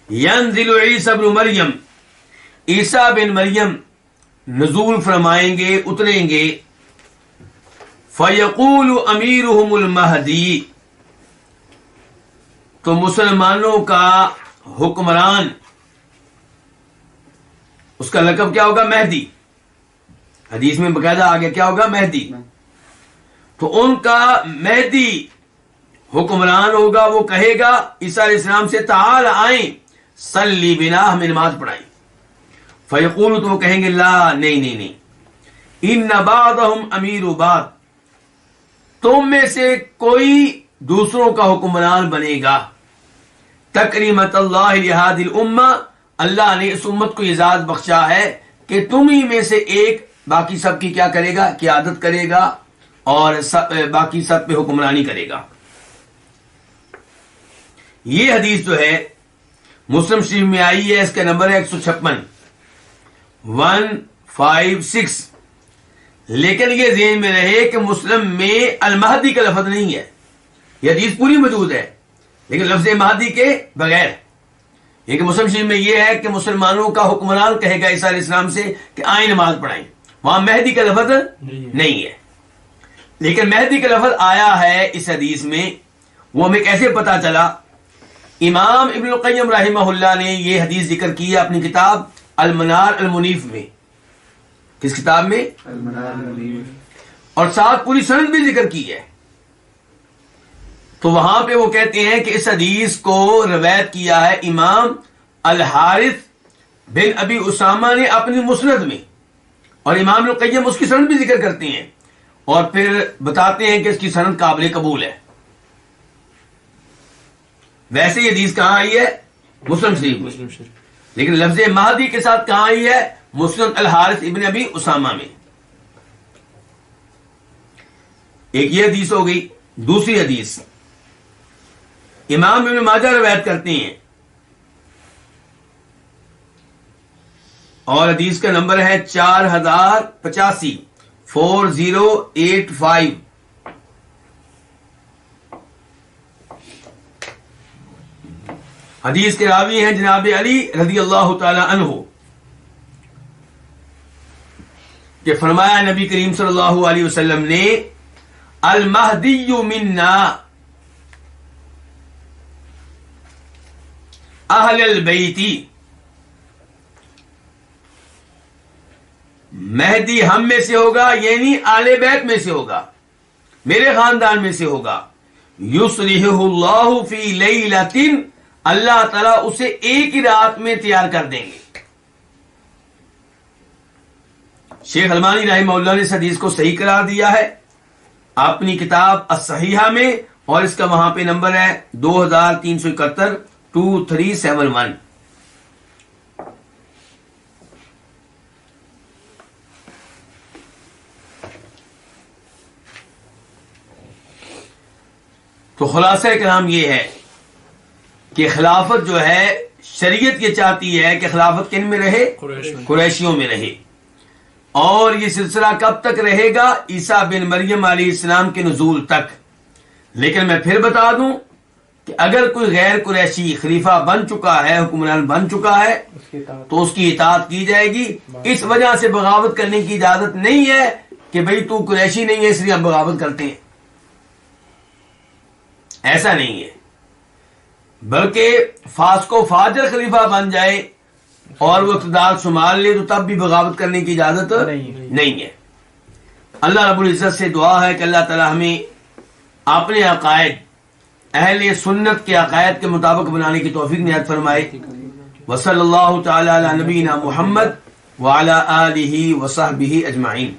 ینزل عیسی ابن مریم، عیسیٰ بن مریم نزول فرمائیں گے، اتریں گے، فیقول امیرہم المہدی، تو مسلمانوں کا حکمران، اس کا لقب کیا ہوگا؟ مہدی۔ حدیث میں باقاعدہ آگے کیا ہوگا؟ مہدی۔ تو ان کا مہدی حکمران ہوگا، وہ کہے گا عیسیٰ علیہ السلام سے، تعال آئیں صلی بنا، ہمیں نماز پڑھائیں۔ فیقول، تو وہ کہیں گے، لا، نہیں، ان بعضہم امیر بعض، تم میں سے کوئی دوسروں کا حکمران بنے گا۔ تکریمت اللہ لہذی الامہ، اللہ نے اس امت کو اعزاز بخشا ہے کہ تم ہی میں سے ایک باقی سب کی کیا کرے گا؟ قیادت کرے گا اور باقی سب پہ حکمرانی کرے گا۔ یہ حدیث جو ہے مسلم شریف میں آئی ہے، اس کا نمبر ہے 156 156۔ لیکن یہ ذہن میں رہے کہ مسلم میں المہدی کا لفظ نہیں ہے، یہ حدیث پوری موجود ہے لیکن لفظ مہدی کے بغیر۔ لیکن مسلم شریف میں یہ ہے کہ مسلمانوں کا حکمران کہے گا عیسیٰ علیہ السلام سے کہ آئیں نماز پڑھائیں، وہاں مہدی کا لفظ نہیں ہے۔ لیکن مہدی کا لفظ آیا ہے اس حدیث میں، وہ ہمیں کیسے پتا چلا؟ امام ابن القیم رحمہ اللہ نے یہ حدیث ذکر کی ہے اپنی کتاب المنار المنیف میں۔ کس کتاب میں؟ المنار المنیف۔ اور ساتھ پوری سند بھی ذکر کی ہے۔ تو وہاں پہ وہ کہتے ہیں کہ اس حدیث کو روایت کیا ہے امام الحارث بن ابی اسامہ نے اپنی مسند میں، اور امام ابن القیم اس کی سند بھی ذکر کرتے ہیں اور پھر بتاتے ہیں کہ اس کی سند قابل قبول ہے۔ ویسے یہ حدیث کہاں آئی ہے؟ مسلم شریف میں، لیکن لفظ مہدی کے ساتھ کہاں آئی ہے؟ مسند الحارث ابن ابی اسامہ میں۔ ایک یہ حدیث ہو گئی۔ دوسری حدیث امام ابن ماجہ روایت کرتے ہیں اور حدیث کا نمبر ہے 4085 4085۔ حدیث کے راوی ہیں جناب علی رضی اللہ تعالی عنہ، کہ فرمایا نبی کریم صلی اللہ علیہ وسلم نے، المہدی منا، اہل البیتی، مہدی ہم میں سے ہوگا، یعنی آل بیت میں سے ہوگا، میرے خاندان میں سے ہوگا. یصلحہ اللہ فی لیلۃ، اللہ تعالیٰ اسے ایک ہی رات میں تیار کر دیں گے. شیخ البانی رحمہ اللہ نے اس حدیث کو صحیح قرار دیا ہے اپنی کتاب الصحیحہ میں، اور اس کا وہاں پہ نمبر ہے 2371 2371. تو خلاصہ کلام یہ ہے کہ خلافت جو ہے شریعت یہ چاہتی ہے کہ خلافت کن میں رہے؟ قریشیوں میں رہے. اور یہ سلسلہ کب تک رہے گا؟ عیسیٰ بن مریم علیہ السلام کے نزول تک. لیکن میں پھر بتا دوں کہ اگر کوئی غیر قریشی خلیفہ بن چکا ہے، حکمران بن چکا ہے، تو اس کی اطاعت کی جائے گی. اس وجہ سے بغاوت کرنے کی اجازت نہیں ہے کہ بھئی تو قریشی نہیں ہے اس لیے ہم بغاوت کرتے ہیں، ایسا نہیں ہے. بلکہ فاسق و فاجر خلیفہ بن جائے اور وہ اقتدار سنبھال لے تو تب بھی بغاوت کرنے کی اجازت نہیں ہے. اللہ رب العزت سے دعا ہے کہ اللہ تعالی ہمیں اپنے عقائد اہل سنت کے عقائد کے مطابق بنانے کی توفیق عنایت فرمائے. وصلی اللہ تعالی علی نبینا محمد وعلی آلہ وصحبہ اجمعین.